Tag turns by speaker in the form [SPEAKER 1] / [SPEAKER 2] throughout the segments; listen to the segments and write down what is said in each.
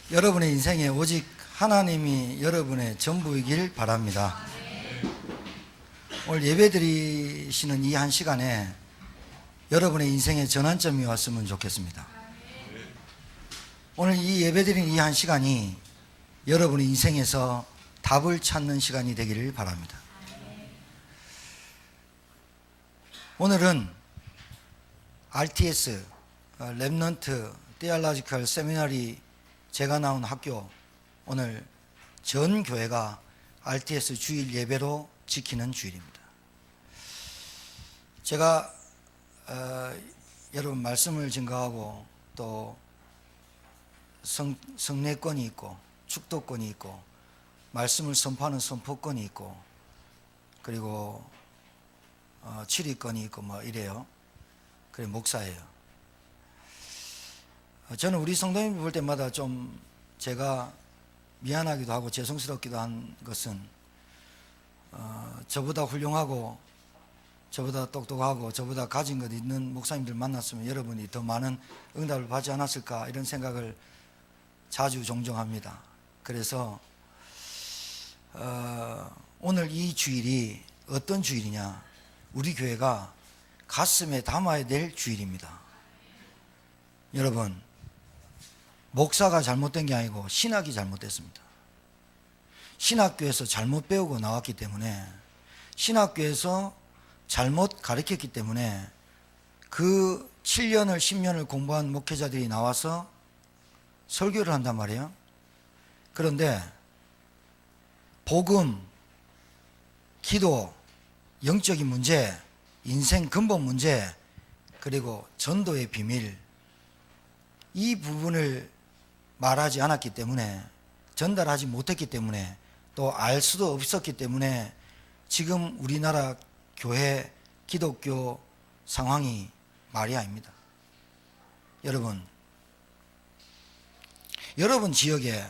[SPEAKER 1] 여러분의 인생에 오직 하나님이 여러분의 전부이길 바랍니다. 오늘 예배 드리시는 이 한 시간에 여러분의 인생의 전환점이 왔으면 좋겠습니다. 오늘 이 예배 드리는 이 한 시간이 여러분의 인생에서 답을 찾는 시간이 되기를 바랍니다. 오늘은 RTS 렘넌트 테올로지컬 세미나리 제가 나온 학교, 오늘 전 교회가 RTS 주일 예배로 지키는 주일입니다. 제가 여러분 말씀을 증거하고 또 성례권이 있고 축도권이 있고 말씀을 선포하는 선포권이 있고 그리고 치리권이 있고 뭐 이래요. 그래 목사예요. 저는 우리 성도님 볼 때마다 좀 제가 미안하기도 하고 죄송스럽기도 한 것은 저보다 훌륭하고 저보다 똑똑하고 저보다 가진 것 있는 목사님들 만났으면 여러분이 더 많은 응답을 받지 않았을까 이런 생각을 자주 종종 합니다. 그래서 오늘 이 주일이 어떤 주일이냐, 우리 교회가 가슴에 담아야 될 주일입니다. 여러분, 목사가 잘못된 게 아니고 신학이 잘못됐습니다. 신학교에서 잘못 배우고 나왔기 때문에, 신학교에서 잘못 가르쳤기 때문에 그 7년을 10년을 공부한 목회자들이 나와서 설교를 한단 말이에요. 그런데 복음, 기도, 영적인 문제, 인생 근본 문제, 그리고 전도의 비밀, 이 부분을 말하지 않았기 때문에, 전달하지 못했기 때문에, 또 알 수도 없었기 때문에 지금 우리나라 교회, 기독교 상황이 말이 아닙니다. 여러분 지역에,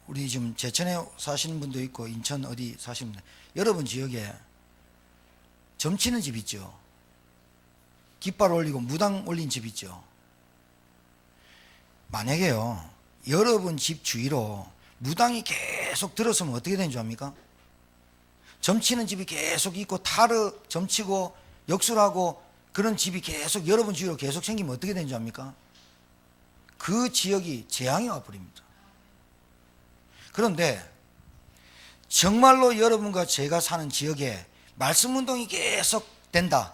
[SPEAKER 1] 우리 지금 제천에 사시는 분도 있고 인천 어디 사시는 분들, 여러분 지역에 점치는 집 있죠. 깃발 올리고 무당 올린 집 있죠. 만약에요, 여러분 집 주위로 무당이 계속 들어서면 어떻게 되는 줄 압니까? 점치는 집이 계속 있고 타르 점치고 역술하고 그런 집이 계속 여러분 주위로 계속 생기면 어떻게 되는 줄 압니까? 그 지역이 재앙이 와버립니다. 그런데 정말로 여러분과 제가 사는 지역에 말씀 운동이 계속 된다.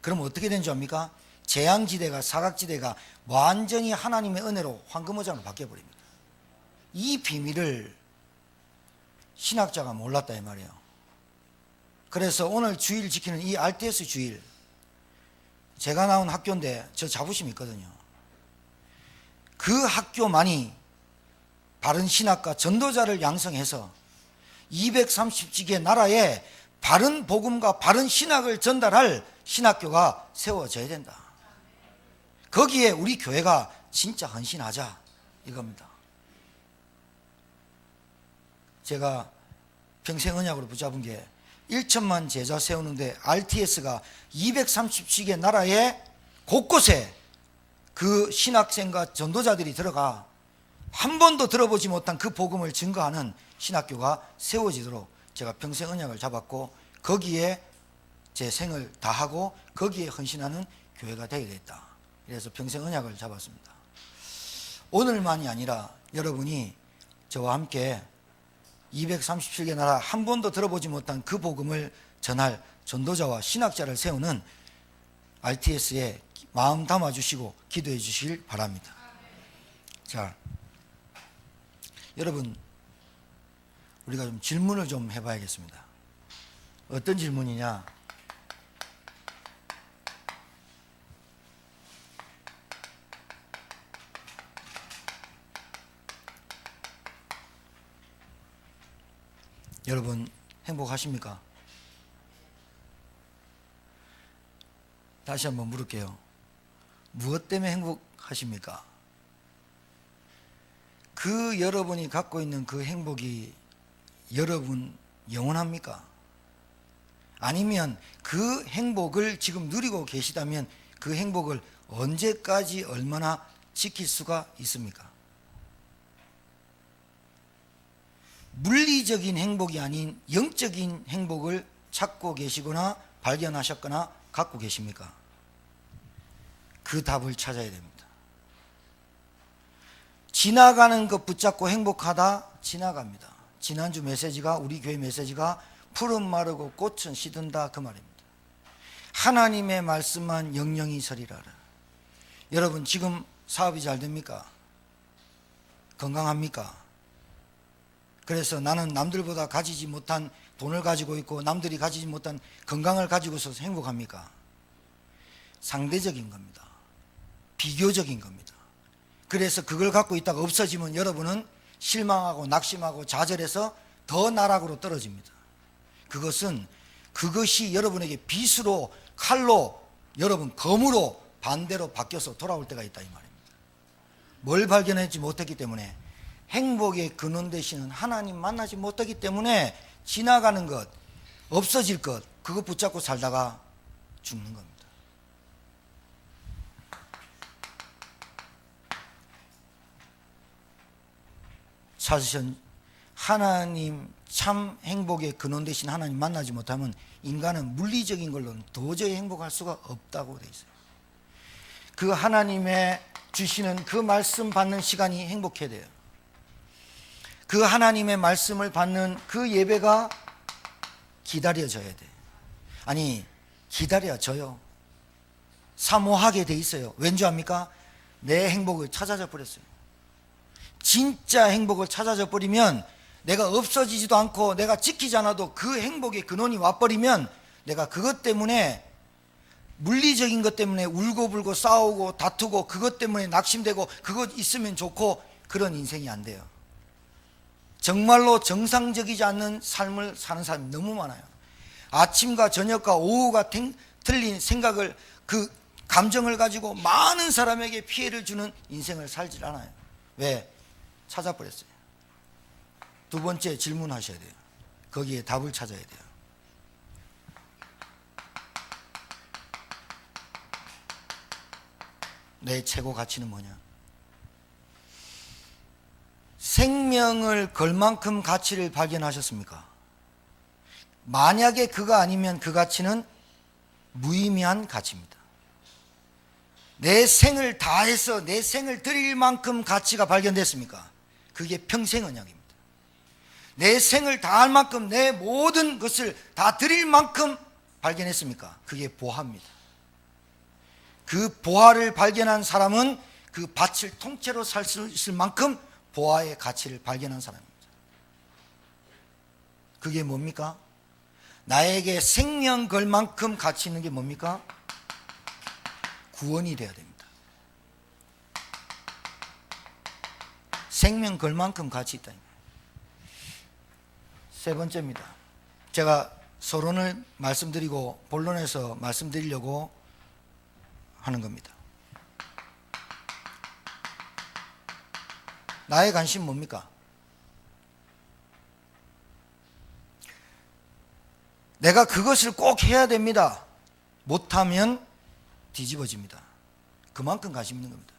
[SPEAKER 1] 그러면 어떻게 되는 줄 압니까? 재앙지대가, 사각지대가 완전히 하나님의 은혜로 황금어장으로 바뀌어버립니다. 이 비밀을 신학자가 몰랐다 이 말이에요. 그래서 오늘 주일 지키는 이 RTS 주일, 제가 나온 학교인데 저 자부심이 있거든요. 그 학교만이 바른 신학과 전도자를 양성해서 230지개 나라에 바른 복음과 바른 신학을 전달할 신학교가 세워져야 된다. 거기에 우리 교회가 진짜 헌신하자 이겁니다. 제가 평생 언약으로 붙잡은 게 1천만 제자 세우는데 RTS가 230지개 나라에 곳곳에 그 신학생과 전도자들이 들어가 한 번도 들어보지 못한 그 복음을 증거하는 신학교가 세워지도록 제가 평생 언약을 잡았고, 거기에 제 생을 다하고 거기에 헌신하는 교회가 되겠다. 그래서 평생 언약을 잡았습니다. 오늘만이 아니라 여러분이 저와 함께 237개 나라 한 번도 들어보지 못한 그 복음을 전할 전도자와 신학자를 세우는 RTS에 마음 담아주시고 기도해 주시길 바랍니다. 자, 여러분, 우리가 좀 질문을 좀 해봐야겠습니다. 어떤 질문이냐? 여러분 행복하십니까? 다시 한번 물을게요. 무엇 때문에 행복하십니까? 그 여러분이 갖고 있는 그 행복이 여러분 영원합니까? 아니면 그 행복을 지금 누리고 계시다면 그 행복을 언제까지 얼마나 지킬 수가 있습니까? 물리적인 행복이 아닌 영적인 행복을 찾고 계시거나 발견하셨거나 갖고 계십니까? 그 답을 찾아야 됩니다. 지나가는 것 붙잡고 행복하다 지나갑니다. 지난주 메시지가, 우리 교회 메시지가 푸른 마르고 꽃은 시든다 그 말입니다. 하나님의 말씀만 영영이 서리라. 여러분 지금 사업이 잘 됩니까? 건강합니까? 그래서 나는 남들보다 가지지 못한 돈을 가지고 있고 남들이 가지지 못한 건강을 가지고 있어서 행복합니까? 상대적인 겁니다. 비교적인 겁니다. 그래서 그걸 갖고 있다가 없어지면 여러분은 실망하고 낙심하고 좌절해서 더 나락으로 떨어집니다. 그것이 여러분에게 빗으로 칼로 여러분 검으로 반대로 바뀌어서 돌아올 때가 있다 이 말입니다. 뭘 발견하지 못했기 때문에, 행복의 근원 되시는 하나님 만나지 못하기 때문에 지나가는 것, 없어질 것, 그거 붙잡고 살다가 죽는 겁니다. 찾으신 하나님, 참 행복의 근원 되신 하나님 만나지 못하면 인간은 물리적인 걸로는 도저히 행복할 수가 없다고 되어 있어요. 그 하나님의 주시는 그 말씀 받는 시간이 행복해야 돼요. 그 하나님의 말씀을 받는 그 예배가 기다려져야 돼. 아니, 기다려져요. 사모하게 돼 있어요. 왠지 압니까? 내 행복을 찾아져 버렸어요. 진짜 행복을 찾아져 버리면, 내가 없어지지도 않고 내가 지키지 않아도 그 행복의 근원이 와버리면, 내가 그것 때문에, 물리적인 것 때문에 울고불고 싸우고 다투고 그것 때문에 낙심되고 그것 있으면 좋고 그런 인생이 안 돼요. 정말로 정상적이지 않는 삶을 사는 사람이 너무 많아요. 아침과 저녁과 오후가 틀린 생각을, 그 감정을 가지고 많은 사람에게 피해를 주는 인생을 살질 않아요. 왜? 찾아버렸어요. 두 번째 질문하셔야 돼요. 거기에 답을 찾아야 돼요. 내 최고 가치는 뭐냐? 생명을 걸 만큼 가치를 발견하셨습니까? 만약에 그가 아니면 그 가치는 무의미한 가치입니다. 내 생을 다해서 내 생을 드릴 만큼 가치가 발견됐습니까? 그게 평생 언약입니다. 내 생을 다할 만큼 내 모든 것을 다 드릴 만큼 발견했습니까? 그게 보화입니다. 그 보화를 발견한 사람은 그 밭을 통째로 살 수 있을 만큼 보화의 가치를 발견한 사람입니다. 그게 뭡니까? 나에게 생명 걸 만큼 가치 있는 게 뭡니까? 구원이 되어야 됩니다. 생명 걸 만큼 가치 있다. 세 번째입니다. 제가 서론을 말씀드리고 본론에서 말씀드리려고 하는 겁니다. 나의 관심 뭡니까? 내가 그것을 꼭 해야 됩니다. 못하면 뒤집어집니다. 그만큼 관심 있는 겁니다.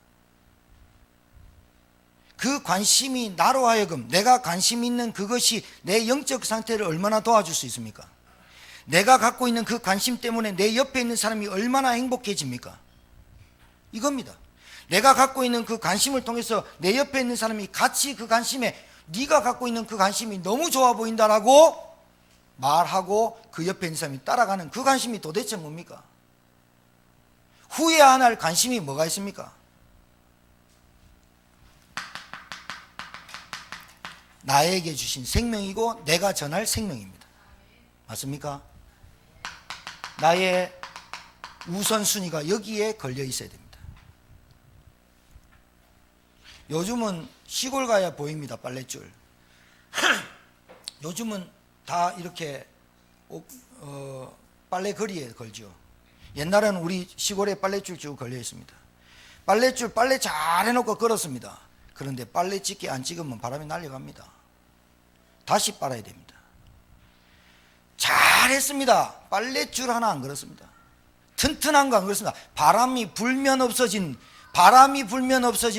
[SPEAKER 1] 그 관심이 나로 하여금, 내가 관심 있는 그것이 내 영적 상태를 얼마나 도와줄 수 있습니까? 내가 갖고 있는 그 관심 때문에 내 옆에 있는 사람이 얼마나 행복해집니까? 이겁니다. 내가 갖고 있는 그 관심을 통해서 내 옆에 있는 사람이 같이 그 관심에, 네가 갖고 있는 그 관심이 너무 좋아 보인다라고 말하고 그 옆에 있는 사람이 따라가는 그 관심이 도대체 뭡니까? 후회 안 할 관심이 뭐가 있습니까? 나에게 주신 생명이고 내가 전할 생명입니다. 맞습니까? 나의 우선순위가 여기에 걸려 있어야 됩니다. 요즘은 시골 가야 보입니다. 빨랫줄. 요즘은 다 이렇게 빨래거리에 걸죠. 옛날에는 우리 시골에 빨랫줄 쭉 걸려 있습니다. 빨랫줄 빨래 잘 해놓고 걸었습니다. 그런데 빨래 찍기 안 찍으면 바람이 날려갑니다. 다시 빨아야 됩니다. 잘했습니다. 빨랫줄 하나 안 걸었습니다. 튼튼한 거 안 걸었습니다. 바람이 불면 없어질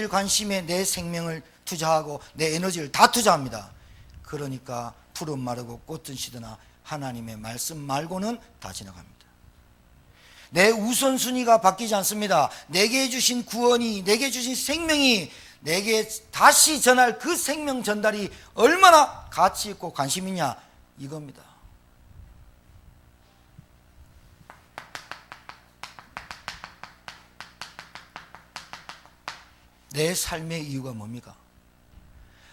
[SPEAKER 1] 관심에 내 생명을 투자하고 내 에너지를 다 투자합니다. 그러니까 풀은 마르고 꽃은 시드나 하나님의 말씀 말고는 다 지나갑니다. 내 우선순위가 바뀌지 않습니다. 내게 주신 구원이, 내게 주신 생명이, 내게 다시 전할 그 생명 전달이 얼마나 가치 있고 관심 있냐, 이겁니다. 내 삶의 이유가 뭡니까?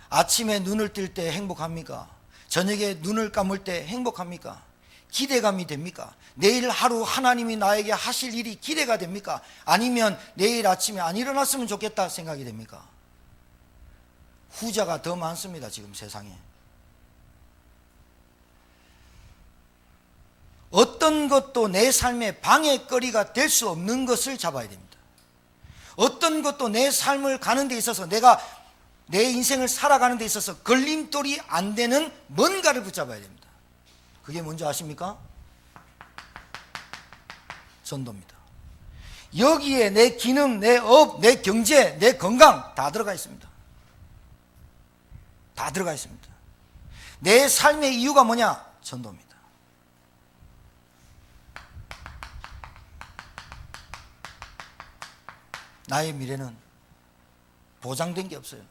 [SPEAKER 1] 아침에 눈을 뜰 때 행복합니까? 저녁에 눈을 감을 때 행복합니까? 기대감이 됩니까? 내일 하루 하나님이 나에게 하실 일이 기대가 됩니까? 아니면 내일 아침에 안 일어났으면 좋겠다 생각이 됩니까? 후자가 더 많습니다, 지금 세상에. 어떤 것도 내 삶의 방해거리가 될 수 없는 것을 잡아야 됩니다. 어떤 것도 내 삶을 가는 데 있어서, 내가 내 인생을 살아가는 데 있어서 걸림돌이 안 되는 뭔가를 붙잡아야 됩니다. 그게 뭔지 아십니까? 전도입니다. 여기에 내 기능, 내 업, 내 경제, 내 건강 다 들어가 있습니다. 다 들어가 있습니다. 내 삶의 이유가 뭐냐? 전도입니다. 나의 미래는 보장된 게 없어요.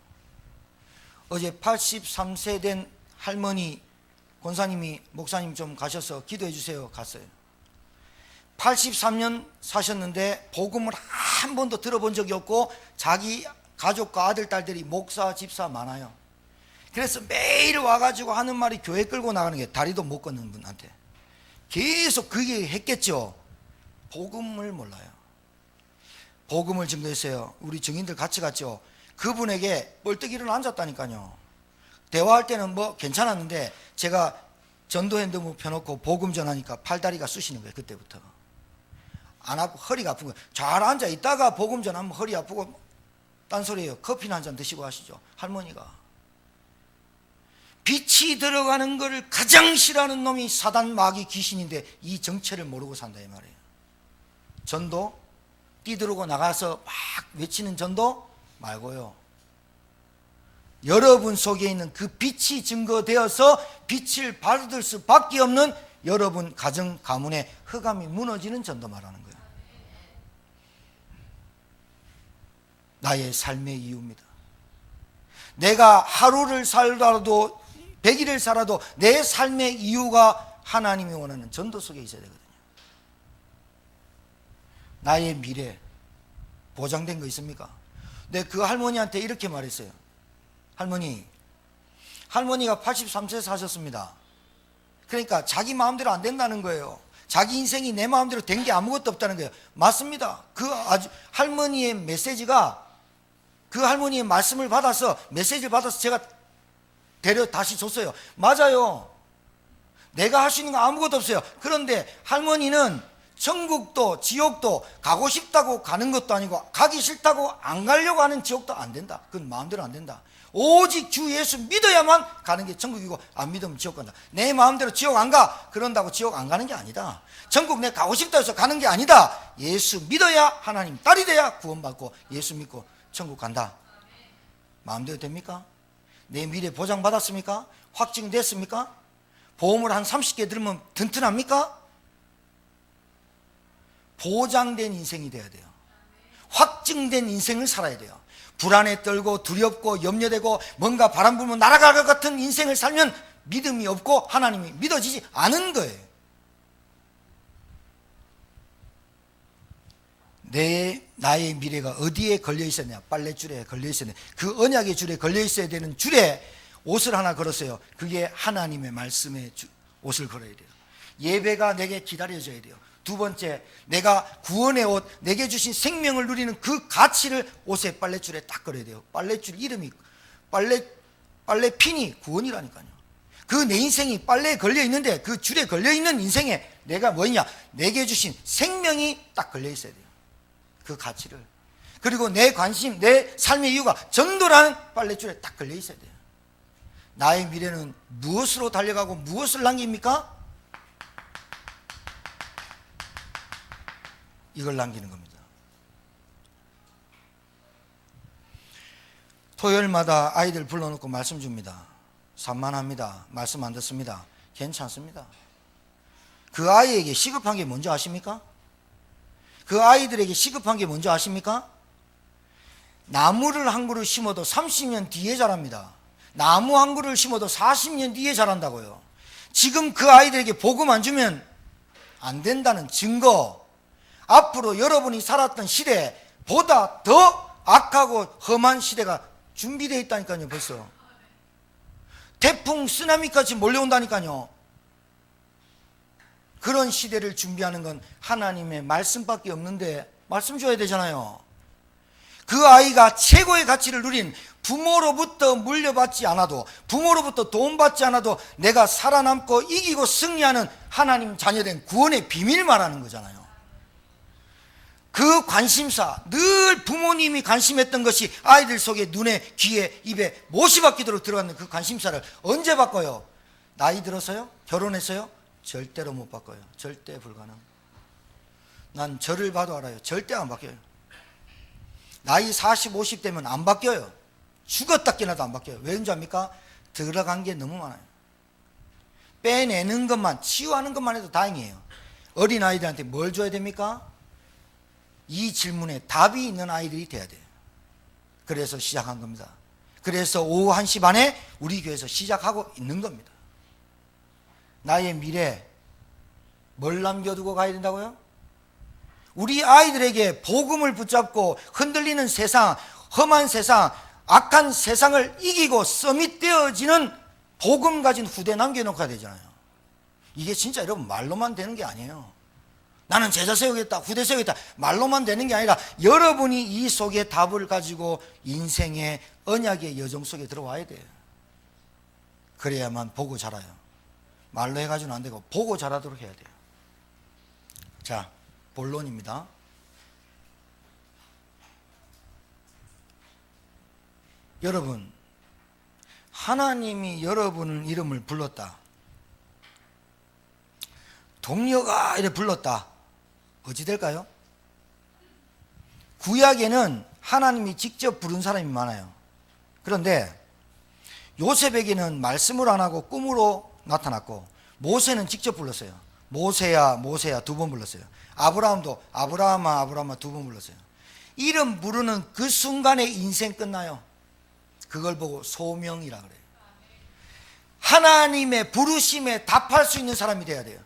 [SPEAKER 1] 어제 83세 된 할머니, 권사님이, 목사님 좀 가셔서 기도해 주세요 갔어요. 83년 사셨는데 복음을 한 번도 들어본 적이 없고 자기 가족과 아들, 딸들이 목사, 집사 많아요. 그래서 매일 와가지고 하는 말이 교회 끌고 나가는 게, 다리도 못 걷는 분한테 계속 그게 했겠죠. 복음을 몰라요. 복음을 증거했어요. 우리 증인들 같이 갔죠. 그분에게 벌떡 일어나 앉았다니까요. 대화할 때는 뭐 괜찮았는데 제가 전도 핸드폰 펴놓고 복음 전하니까 팔다리가 쑤시는 거예요. 그때부터 안 아프고 허리가 아픈 거예요. 잘 앉아 있다가 복음 전하면 허리 아프고 딴소리예요. 커피나 한 잔 드시고 하시죠. 할머니가 빛이 들어가는 것을 가장 싫어하는 놈이 사단, 마귀, 귀신인데 이 정체를 모르고 산다 이 말이에요. 전도 뛰들고 나가서 막 외치는 전도 말고요, 여러분 속에 있는 그 빛이 증거되어서 빛을 받을 수밖에 없는 여러분 가정, 가문의 흑암이 무너지는 전도 말하는 거예요. 나의 삶의 이유입니다. 내가 하루를 살더라도 100일을 살아도 내 삶의 이유가 하나님이 원하는 전도 속에 있어야 되거든요. 나의 미래 보장된 거 있습니까? 근데 그 할머니한테 이렇게 말했어요. 할머니가 83세 사셨습니다. 그러니까 자기 마음대로 안 된다는 거예요. 자기 인생이 내 마음대로 된 게 아무것도 없다는 거예요. 맞습니다. 그 아주 할머니의 메시지가, 그 할머니의 말씀을 받아서, 메시지를 받아서 제가 다시 줬어요. 맞아요. 내가 할 수 있는 거 아무것도 없어요. 그런데 할머니는 천국도 지옥도 가고 싶다고 가는 것도 아니고 가기 싫다고 안 가려고 하는 지옥도 안 된다. 그건 마음대로 안 된다. 오직 주 예수 믿어야만 가는 게 천국이고 안 믿으면 지옥 간다. 내 마음대로 지옥 안 가, 그런다고 지옥 안 가는 게 아니다. 천국 내가 가고 싶다 해서 가는 게 아니다. 예수 믿어야 하나님 딸이 돼야 구원받고 예수 믿고 천국 간다. 마음대로 됩니까? 내 미래 보장받았습니까? 확증됐습니까? 보험을 한 30개 들으면 튼튼합니까? 보장된 인생이 돼야 돼요. 확증된 인생을 살아야 돼요. 불안에 떨고 두렵고 염려되고 뭔가 바람 불면 날아갈 것 같은 인생을 살면 믿음이 없고 하나님이 믿어지지 않은 거예요. 나의 미래가 어디에 걸려 있었냐? 빨랫줄에 걸려 있었냐? 그 언약의 줄에 걸려 있어야 되는 줄에 옷을 하나 걸었어요. 그게 하나님의 말씀의 옷을 걸어야 돼요. 예배가 내게 기다려져야 돼요. 두 번째, 내가 구원의 옷, 내게 주신 생명을 누리는 그 가치를 옷의 빨랫줄에 딱 걸어야 돼요. 빨랫줄 이름이, 빨래핀이 구원이라니까요. 그 내 인생이 빨래에 걸려 있는데 그 줄에 걸려 있는 인생에 내가 뭐냐? 내게 주신 생명이 딱 걸려 있어야 돼요. 그 가치를. 그리고 내 관심, 내 삶의 이유가 전도라는 빨랫줄에 딱 걸려 있어야 돼요. 나의 미래는 무엇으로 달려가고 무엇을 남깁니까? 이걸 남기는 겁니다. 토요일마다 아이들 불러놓고 말씀 줍니다. 산만합니다. 말씀 안 듣습니다. 괜찮습니다. 그 아이에게 시급한 게 뭔지 아십니까? 그 아이들에게 시급한 게 뭔지 아십니까? 나무를 한 그루 심어도 30년 뒤에 자랍니다. 나무 한 그루를 심어도 40년 뒤에 자란다고요. 지금 그 아이들에게 복음 안 주면 안 된다는 증거, 앞으로 여러분이 살았던 시대보다 더 악하고 험한 시대가 준비되어 있다니까요. 벌써 태풍 쓰나미까지 몰려온다니까요. 그런 시대를 준비하는 건 하나님의 말씀밖에 없는데 말씀 줘야 되잖아요. 그 아이가 최고의 가치를 누린, 부모로부터 물려받지 않아도, 부모로부터 돈 받지 않아도 내가 살아남고 이기고 승리하는 하나님 자녀된 구원의 비밀 말하는 거잖아요. 그 관심사, 늘 부모님이 관심했던 것이 아이들 속에 눈에, 귀에, 입에 못이 박히도록 들어가는 그 관심사를 언제 바꿔요? 나이 들어서요? 결혼해서요? 절대로 못 바꿔요. 절대 불가능. 난 저를 봐도 알아요. 절대 안 바뀌어요. 나이 40, 50 되면 안 바뀌어요. 죽었다 깨나도 안 바뀌어요. 왜인지 압니까? 들어간 게 너무 많아요. 빼내는 것만, 치유하는 것만 해도 다행이에요. 어린아이들한테 뭘 줘야 됩니까? 이 질문에 답이 있는 아이들이 돼야 돼요. 그래서 시작한 겁니다. 그래서 오후 1시 반에 우리 교회에서 시작하고 있는 겁니다. 나의 미래, 뭘 남겨두고 가야 된다고요? 우리 아이들에게 복음을 붙잡고 흔들리는 세상, 험한 세상, 악한 세상을 이기고 서밋되어지는 복음 가진 후대 남겨놓고 가야 되잖아요. 이게 진짜 여러분 말로만 되는 게 아니에요. 나는 제자 세우겠다, 후대 세우겠다, 말로만 되는 게 아니라 여러분이 이 속에 답을 가지고 인생의 언약의 여정 속에 들어와야 돼요. 그래야만 보고 자라요. 말로 해가지고는 안 되고 보고 자라도록 해야 돼요. 자, 본론입니다. 여러분, 하나님이 여러분 이름을 불렀다, 동료가 이래 불렀다, 어찌 될까요? 구약에는 하나님이 직접 부른 사람이 많아요. 그런데 요셉에게는 말씀을 안 하고 꿈으로 나타났고, 모세는 직접 불렀어요. 모세야 모세야 2번 불렀어요. 아브라함도 아브라함아 아브라함아 2번 불렀어요. 이름 부르는 그 순간에 인생 끝나요. 그걸 보고 소명이라 그래요. 하나님의 부르심에 답할 수 있는 사람이 돼야 돼요.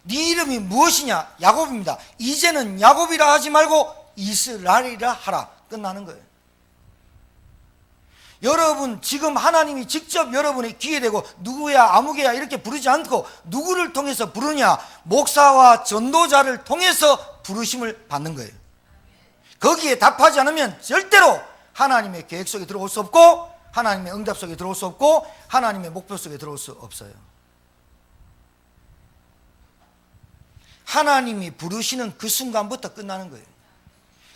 [SPEAKER 1] 네 이름이 무엇이냐? 야곱입니다. 이제는 야곱이라 하지 말고 이스라엘이라 하라. 끝나는 거예요. 여러분 지금 하나님이 직접 여러분의 귀에 대고 누구야 아무개야 이렇게 부르지 않고 누구를 통해서 부르냐? 목사와 전도자를 통해서 부르심을 받는 거예요. 거기에 답하지 않으면 절대로 하나님의 계획 속에 들어올 수 없고, 하나님의 응답 속에 들어올 수 없고, 하나님의 목표 속에 들어올 수 없어요. 하나님이 부르시는 그 순간부터 끝나는 거예요.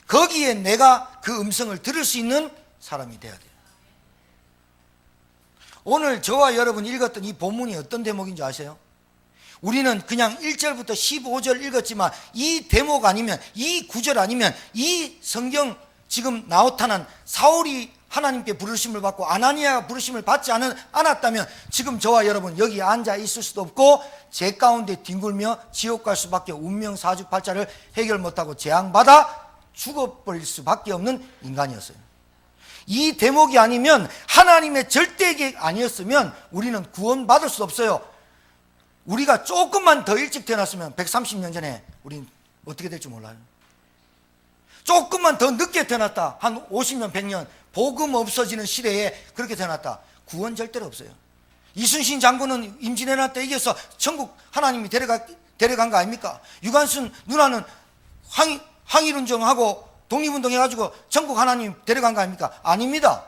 [SPEAKER 1] 거기에 내가 그 음성을 들을 수 있는 사람이 돼야 돼요. 오늘 저와 여러분이 읽었던 이 본문이 어떤 대목인지 아세요? 우리는 그냥 1절부터 15절 읽었지만 이 대목 아니면, 이 구절 아니면, 이 성경 지금 나타난 사울이 하나님께 부르심을 받고 아나니아가 부르심을 받지 않았다면 지금 저와 여러분 여기 앉아 있을 수도 없고 제 가운데 뒹굴며 지옥 갈 수밖에, 운명 사주팔자를 해결 못하고 재앙받아 죽어버릴 수밖에 없는 인간이었어요. 이 대목이 아니면, 하나님의 절대 계획 아니었으면 우리는 구원받을 수 없어요. 우리가 조금만 더 일찍 태어났으면 130년 전에 우리는 어떻게 될지 몰라요. 조금만 더 늦게 태어났다, 한 50년 100년 복음 없어지는 시대에 그렇게 태어났다, 구원 절대로 없어요. 이순신 장군은 임진왜란 때 이겨서 천국 하나님이 데려간 거 아닙니까? 유관순 누나는 항일운동하고 독립운동 해가지고 천국 하나님 데려간 거 아닙니까? 아닙니다.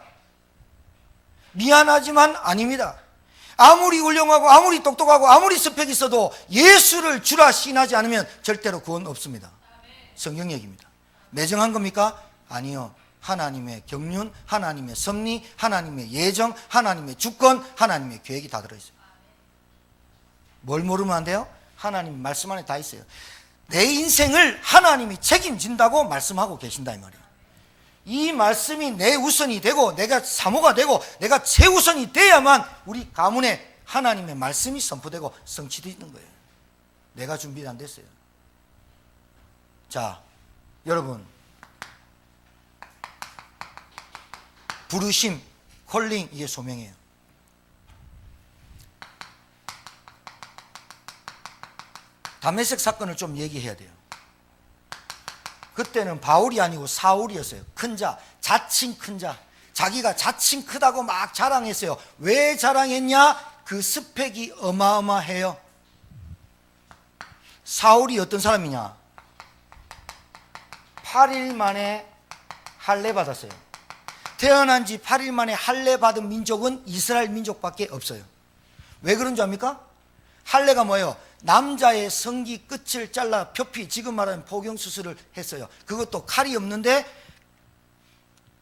[SPEAKER 1] 미안하지만 아닙니다. 아무리 훌륭하고 아무리 똑똑하고 아무리 스펙 있어도 예수를 주라 시인하지 않으면 절대로 구원 없습니다. 성경 얘기입니다. 매정한 겁니까? 아니요. 하나님의 경륜, 하나님의 섭리, 하나님의 예정, 하나님의 주권, 하나님의 계획이 다 들어있어요. 뭘 모르면 안 돼요? 하나님 말씀 안에 다 있어요. 내 인생을 하나님이 책임진다고 말씀하고 계신다 이 말이에요. 이 말씀이 내 우선이 되고 내가 사모가 되고 내가 최우선이 돼야만 우리 가문에 하나님의 말씀이 선포되고 성취되는 거예요. 내가 준비가 안 됐어요. 자, 여러분, 부르심, 콜링, 이게 소명이에요. 다메섹 사건을 좀 얘기해야 돼요. 그때는 바울이 아니고 사울이었어요. 큰 자, 자칭 큰 자. 자기가 자칭 크다고 막 자랑했어요. 왜 자랑했냐? 그 스펙이 어마어마해요. 사울이 어떤 사람이냐? 8일 만에 할례 받았어요. 태어난 지 8일 만에 할례 받은 민족은 이스라엘 민족밖에 없어요. 왜 그런 줄 압니까? 할례가 뭐예요? 남자의 성기 끝을 잘라 표피, 지금 말하는 포경수술을 했어요. 그것도 칼이 없는데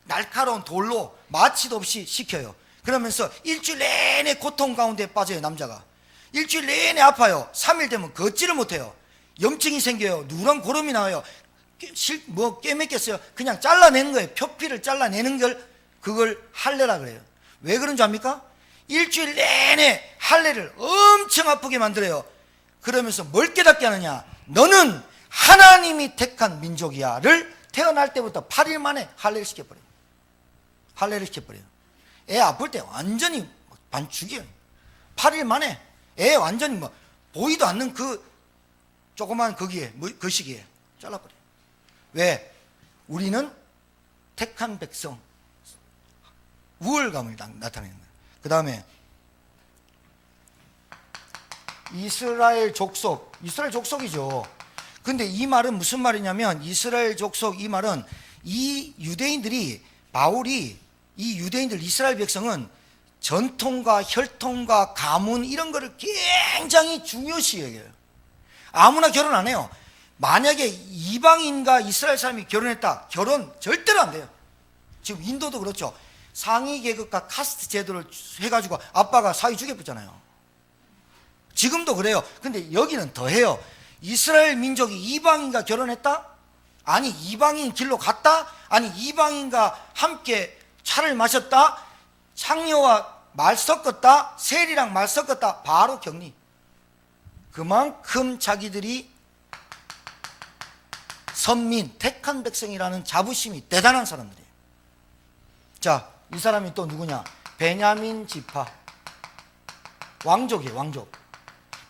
[SPEAKER 1] 날카로운 돌로 마취도 없이 시켜요. 그러면서 일주일 내내 고통 가운데 빠져요. 남자가 일주일 내내 아파요. 3일 되면 걷지를 못해요. 염증이 생겨요. 누런 고름이 나와요. 꿰맸겠어요. 그냥 잘라내는 거예요. 표피를 잘라내는 걸, 그걸 할례라 그래요. 왜 그런 줄 압니까? 일주일 내내 할례를 엄청 아프게 만들어요. 그러면서 뭘 깨닫게 하느냐? 너는 하나님이 택한 민족이야를 태어날 때부터 8일 만에 할례를 시켜버려요. 할례를 시켜버려요. 애 아플 때 완전히 반죽이에요. 8일 만에 애 완전히 뭐 보이도 않는 그 조그만 거기에 그 시기에 잘라버려요. 왜? 우리는 택한 백성, 우월감을 나타내는 거예요. 그 다음에 이스라엘 족속이죠. 근데 이 말은 무슨 말이냐면, 이스라엘 족속, 이 말은 이 유대인들이, 바울이 이 유대인들, 이스라엘 백성은 전통과 혈통과 가문 이런 거를 굉장히 중요시 여겨요. 아무나 결혼 안 해요. 만약에 이방인과 이스라엘 사람이 결혼했다, 결혼 절대로 안 돼요. 지금 인도도 그렇죠. 상위 계급과 카스트 제도를 해가지고 아빠가 사위 죽여버렸잖아요. 지금도 그래요. 근데 여기는 더 해요. 이스라엘 민족이 이방인과 결혼했다? 아니 이방인 길로 갔다? 아니 이방인과 함께 차를 마셨다? 창녀와 말 섞었다? 세리랑 말 섞었다? 바로 격리. 그만큼 자기들이 선민, 택한 백성이라는 자부심이 대단한 사람들이에요. 자, 이 사람이 또 누구냐? 베냐민 지파. 왕족이에요, 왕족.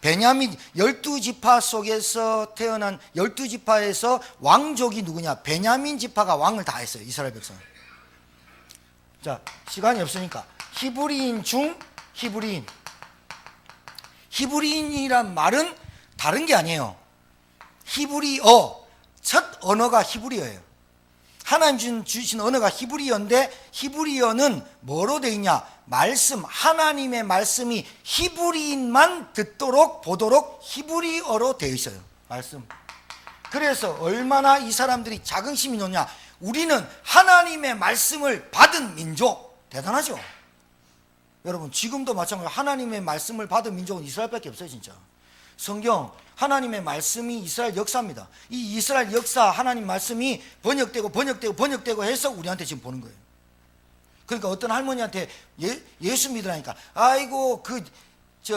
[SPEAKER 1] 베냐민 12지파 속에서 태어난 12지파에서 왕족이 누구냐? 베냐민 지파가 왕을 다 했어요. 이스라엘 백성. 자, 시간이 없으니까 히브리인 중 히브리인. 히브리인이란 말은 다른 게 아니에요. 히브리어, 첫 언어가 히브리어예요. 하나님 주신 언어가 히브리어인데, 히브리어는 뭐로 되어 있냐? 말씀, 하나님의 말씀이 히브리인만 듣도록 보도록 히브리어로 되어 있어요. 말씀. 그래서 얼마나 이 사람들이 자긍심이 높냐? 우리는 하나님의 말씀을 받은 민족. 대단하죠? 여러분, 지금도 마찬가지로 하나님의 말씀을 받은 민족은 이스라엘밖에 없어요. 진짜 성경, 하나님의 말씀이 이스라엘 역사입니다. 이 이스라엘 역사, 하나님 말씀이 번역되고 해서 우리한테 지금 보는 거예요. 그러니까 어떤 할머니한테 예수 믿으라니까, 아이고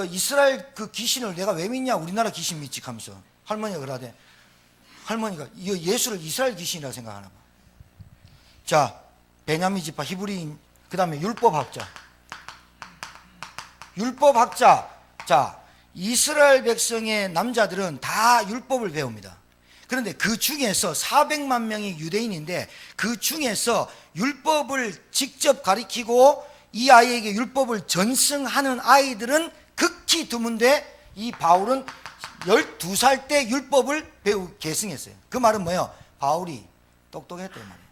[SPEAKER 1] 이스라엘 그 귀신을 내가 왜 믿냐? 우리나라 귀신 믿지 하면서 할머니가 그러대. 할머니가 예수를 이스라엘 귀신이라 생각하나 봐. 자, 베냐민 지파, 히브리인, 그 다음에 율법학자. 자, 이스라엘 백성의 남자들은 다 율법을 배웁니다. 그런데 그 중에서 400만 명이 유대인인데, 그 중에서 율법을 직접 가리키고 이 아이에게 율법을 전승하는 아이들은 극히 드문데, 이 바울은 12살 때 율법을 계승했어요. 그 말은 뭐예요? 바울이 똑똑했다 이 말이에요.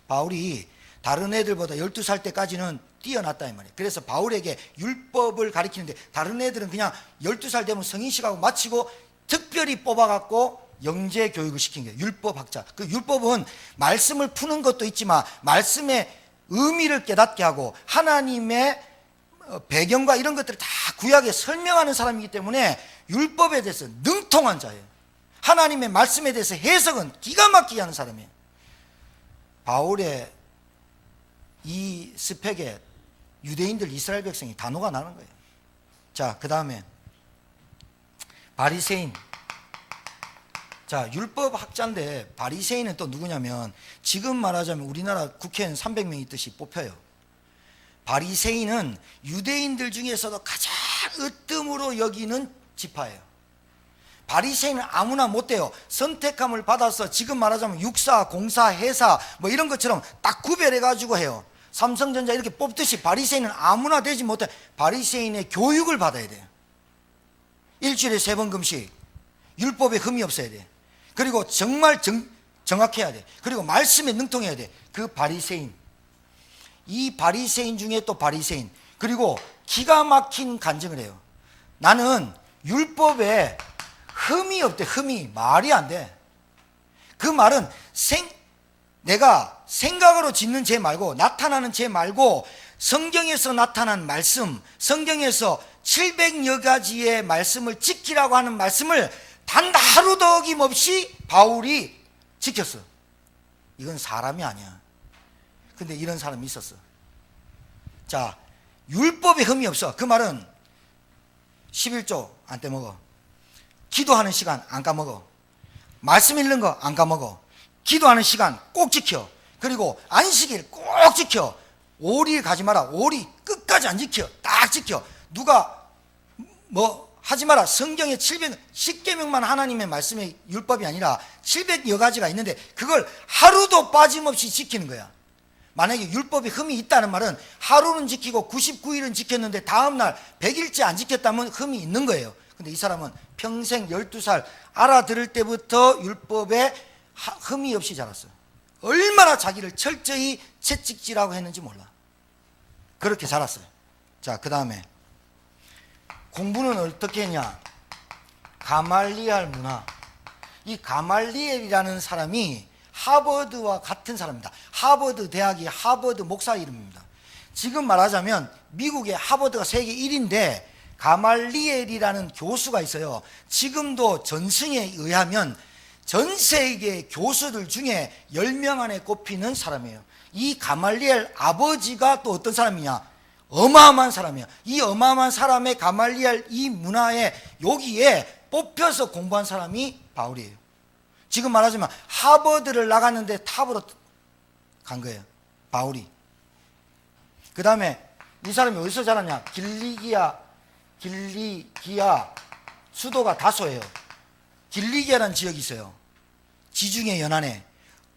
[SPEAKER 1] 바울이 다른 애들보다 12살 때까지는 뛰어났다 이 말이에요. 그래서 바울에게 율법을 가르치는데, 다른 애들은 그냥 12살 되면 성인식하고 마치고 특별히 뽑아갖고 영재 교육을 시킨 거예요. 율법학자. 그 율법은 말씀을 푸는 것도 있지만 말씀의 의미를 깨닫게 하고 하나님의 배경과 이런 것들을 다 구약에 설명하는 사람이기 때문에 율법에 대해서 능통한 자예요. 하나님의 말씀에 대해서 해석은 기가 막히게 하는 사람이에요. 바울의 이 스펙에 유대인들 이스라엘 백성이 다 녹아나는 거예요. 자, 그 다음에 바리새인. 자, 율법 학자인데 바리새인은 또 누구냐면 지금 말하자면 우리나라 국회의원 300명 있듯이 뽑혀요. 바리새인은 유대인들 중에서도 가장 으뜸으로 여기는 지파예요. 바리새인은 아무나 못 돼요. 선택함을 받아서 지금 말하자면 육사, 공사, 회사 뭐 이런 것처럼 딱 구별해 가지고 해요. 삼성전자 이렇게 뽑듯이 바리새인은 아무나 되지 못해. 바리새인의 교육을 받아야 돼요. 일주일에 3번 금식, 율법에 흠이 없어야 돼. 그리고 정말 정확해야 돼. 그리고 말씀에 능통해야 돼. 그 바리새인. 이 바리새인 중에 또 바리새인. 그리고 기가 막힌 간증을 해요. 나는 율법에 흠이 없대. 흠이. 말이 안 돼. 그 말은 내가 생각으로 짓는 죄 말고, 나타나는 죄 말고, 성경에서 나타난 말씀, 성경에서 700여 가지의 말씀을 지키라고 하는 말씀을 단 하루도 어김없이 바울이 지켰어. 이건 사람이 아니야. 근데 이런 사람이 있었어. 자, 율법에 흠이 없어. 그 말은 11조 안 떼먹어. 기도하는 시간 안 까먹어. 말씀 읽는 거 안 까먹어. 기도하는 시간 꼭 지켜. 그리고 안식일 꼭 지켜. 오리를 가지 마라. 오리 끝까지 안 지켜. 딱 지켜. 누가 뭐 하지 마라. 성경에 10계명만 하나님의 말씀의 율법이 아니라 700여 가지가 있는데 그걸 하루도 빠짐없이 지키는 거야. 만약에 율법에 흠이 있다는 말은 하루는 지키고 99일은 지켰는데 다음날 100일째 안 지켰다면 흠이 있는 거예요. 근데 이 사람은 평생 12살 알아들을 때부터 율법에 흠이 없이 자랐어요. 얼마나 자기를 철저히 채찍질하고 했는지 몰라. 그렇게 자랐어요. 자, 그 다음에 공부는 어떻게 했냐? 가말리엘 문화. 이 가말리엘이라는 사람이 하버드와 같은 사람입니다. 하버드 대학이 하버드 목사 이름입니다. 지금 말하자면 미국의 하버드가 세계 1위인데 가말리엘이라는 교수가 있어요. 지금도 전승에 의하면 전 세계 교수들 중에 10명 안에 꼽히는 사람이에요. 이 가말리엘 아버지가 또 어떤 사람이냐? 어마어마한 사람이에요. 이 어마어마한 사람의 가말리엘 이 문화에 여기에 뽑혀서 공부한 사람이 바울이에요. 지금 말하자면 하버드를 나갔는데 탑으로 간 거예요. 바울이. 그 다음에 이 사람이 어디서 자랐냐? 길리기아 수도가 다소예요. 길리기아라는 지역이 있어요. 지중해 연안에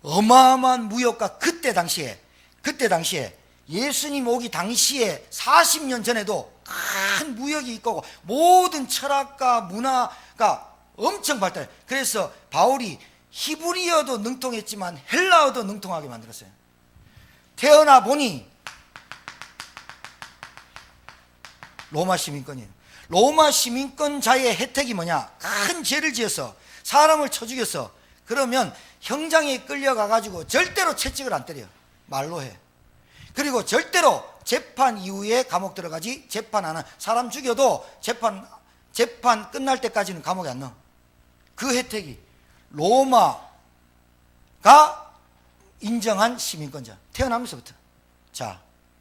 [SPEAKER 1] 어마어마한 무역가. 그때 당시에 예수님 오기 당시에 40년 전에도 큰 무역이 있고 모든 철학과 문화가 엄청 발달해. 그래서 바울이 히브리어도 능통했지만 헬라어도 능통하게 만들었어요. 태어나 보니 로마 시민권이에요. 로마 시민권자의 혜택이 뭐냐? 큰 죄를 지어서 사람을 쳐 죽였어. 그러면 형장에 끌려가 가지고 절대로 채찍을 안 때려. 말로 해. 그리고 절대로 재판 이후에 감옥 들어가지. 재판 안 하. 사람 죽여도 재판 끝날 때까지는 감옥에 안 넣어. 그 혜택이 로마가 인정한 시민권자. 태어나면서부터. 자,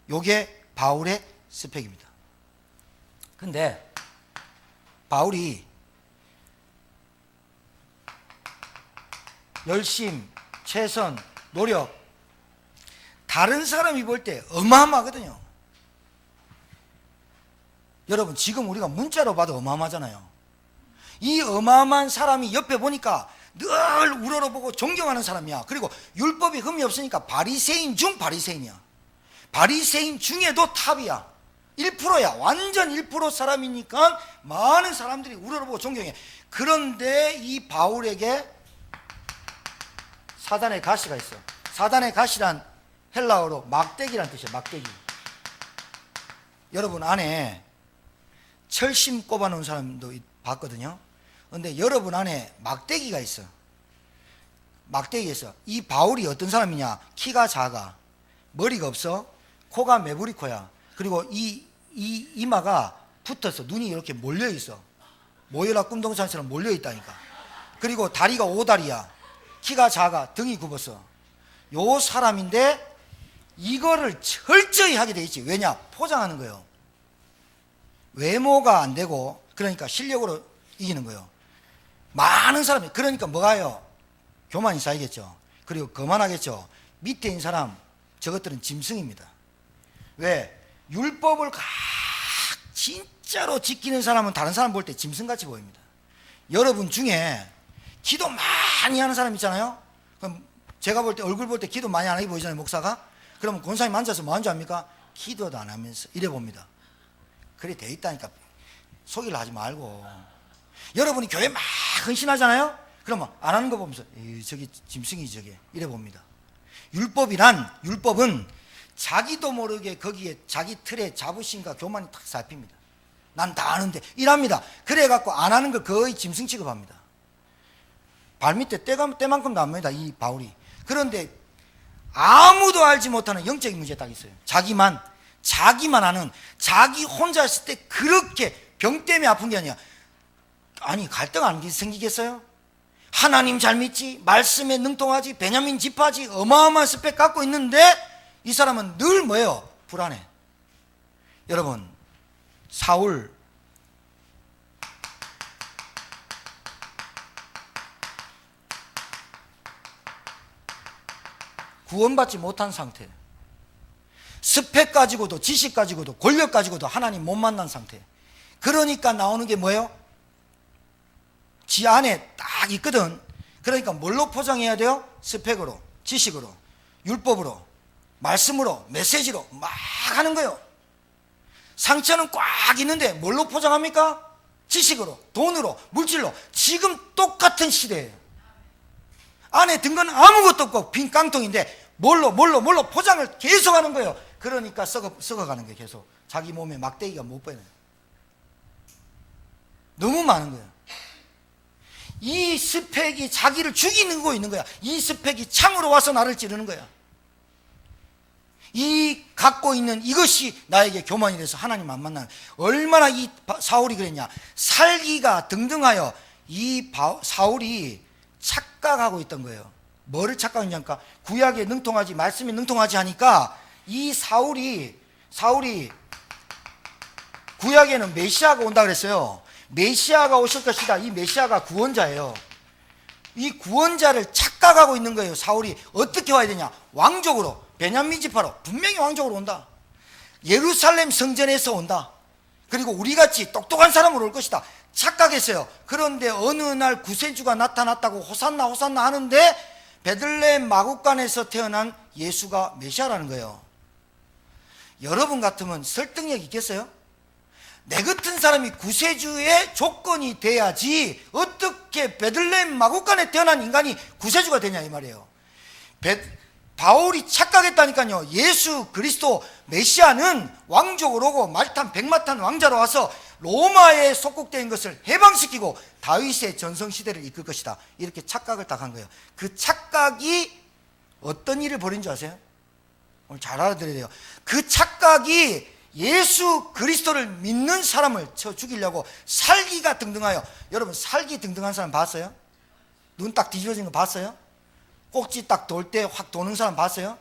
[SPEAKER 1] 요게 바울의 스펙입니다. 근데 바울이 열심, 최선, 노력, 다른 사람이 볼 때 어마어마하거든요. 여러분, 지금 우리가 문자로 봐도 어마어마하잖아요. 이 어마어마한 사람이 옆에 보니까 늘 우러러보고 존경하는 사람이야. 그리고 율법이 흠이 없으니까 바리새인 중 바리새인이야. 바리새인 중에도 탑이야. 1%야. 완전 1% 사람이니까 많은 사람들이 우러러보고 존경해. 그런데 이 바울에게 사단의 가시가 있어. 사단의 가시란 헬라어로 막대기란 뜻이에요. 막대기. 여러분 안에 철심 꼽아놓은 사람도 봤거든요. 그런데 여러분 안에 막대기가 있어. 막대기가 있어. 이 바울이 어떤 사람이냐? 키가 작아. 머리가 없어. 코가 매부리 코야. 그리고 이 이마가 붙어서 눈이 이렇게 몰려 있어. 모여라 꿈동산처럼 몰려 있다니까. 그리고 다리가 5다리야. 키가 작아. 등이 굽었어. 요 사람인데 이거를 철저히 하게 돼 있지. 왜냐? 포장하는 거예요. 외모가 안 되고, 그러니까 실력으로 이기는 거예요. 많은 사람이, 그러니까 뭐가요? 교만이 쌓이겠죠. 그리고 거만하겠죠. 밑에 있는 사람, 저것들은 짐승입니다. 왜? 율법을 진짜로 지키는 사람은 다른 사람 볼 때 짐승같이 보입니다. 여러분 중에 기도 많이 하는 사람 있잖아요. 그럼 제가 볼 때, 얼굴 볼 때 기도 많이 안 하게 보이잖아요, 목사가. 그러면 권사님 앉아서 뭐 하는 줄 압니까? 기도도 안 하면서 이래 봅니다. 그래 돼 있다니까. 속이려 하지 말고. 여러분이 교회 막 헌신하잖아요. 그러면 안 하는 거 보면서 저기 짐승이 저게 이래 봅니다. 율법은 자기도 모르게 거기에 자기 틀에 자부심과 교만이 탁 살핍니다. 난 다 아는데 이랍니다. 그래갖고 안 하는 걸 거의 짐승 취급합니다. 발밑에 때만큼도 안 봅니다, 이 바울이. 그런데 아무도 알지 못하는 영적인 문제 딱 있어요. 자기만 아는, 자기 혼자 있을 때 그렇게 병 때문에 아픈 게 아니야. 아니, 갈등 안 생기겠어요? 하나님 잘 믿지, 말씀에 능통하지, 베냐민 지파지, 어마어마한 스펙 갖고 있는데 이 사람은 늘 뭐예요? 불안해. 여러분, 사울 구원받지 못한 상태, 스펙 가지고도, 지식 가지고도, 권력 가지고도 하나님 못 만난 상태. 그러니까 나오는 게 뭐예요? 지 안에 딱 있거든. 그러니까 뭘로 포장해야 돼요? 스펙으로, 지식으로, 율법으로, 말씀으로, 메시지로 막 하는 거예요. 상처는 꽉 있는데 뭘로 포장합니까? 지식으로, 돈으로, 물질로. 지금 똑같은 시대예요. 안에 든 건 아무것도 없고 빈 깡통인데 뭘로 포장을 계속 하는 거예요. 그러니까 썩어가는 거예요. 계속 자기 몸에 막대기가 못 빼요. 너무 많은 거예요. 이 스펙이 자기를 죽이는 거 있는 거야. 이 스펙이 창으로 와서 나를 찌르는 거야. 이 갖고 있는 이것이 나에게 교만이 돼서 하나님 안 만나는. 얼마나 이 사울이 그랬냐. 살기가 등등하여 이 사울이 착각하고 있던 거예요. 뭐를 착각했냐니까, 구약에 능통하지, 말씀에 능통하지 하니까 이 사울이 구약에는 메시아가 온다 그랬어요. 메시아가 오실 것이다. 이 메시아가 구원자예요. 이 구원자를 착각하고 있는 거예요. 사울이 어떻게 와야 되냐? 왕족으로, 베냐민 지파로. 분명히 왕족으로 온다. 예루살렘 성전에서 온다. 그리고 우리같이 똑똑한 사람으로 올 것이다. 착각했어요. 그런데 어느 날 구세주가 나타났다고 호산나 호산나 하는데 베들레헴 마구간에서 태어난 예수가 메시아라는 거예요. 여러분 같으면 설득력 있겠어요? 내 같은 사람이 구세주의 조건이 돼야지 어떻게 베들레헴 마구간에 태어난 인간이 구세주가 되냐 이 말이에요. 바울이 착각했다니까요. 예수 그리스도 메시아는 왕족으로 오고 말탄 백마탄 왕자로 와서 로마에 속국된 것을 해방시키고 다윗의 전성시대를 이끌 것이다. 이렇게 착각을 딱 한 거예요. 그 착각이 어떤 일을 벌인 줄 아세요? 오늘 잘 알아들어야 돼요. 그 착각이 예수 그리스도를 믿는 사람을 쳐 죽이려고 살기가 등등하여. 여러분, 살기 등등한 사람 봤어요? 눈 딱 뒤집어진 거 봤어요? 꼭지 딱 돌 때 확 도는 사람 봤어요?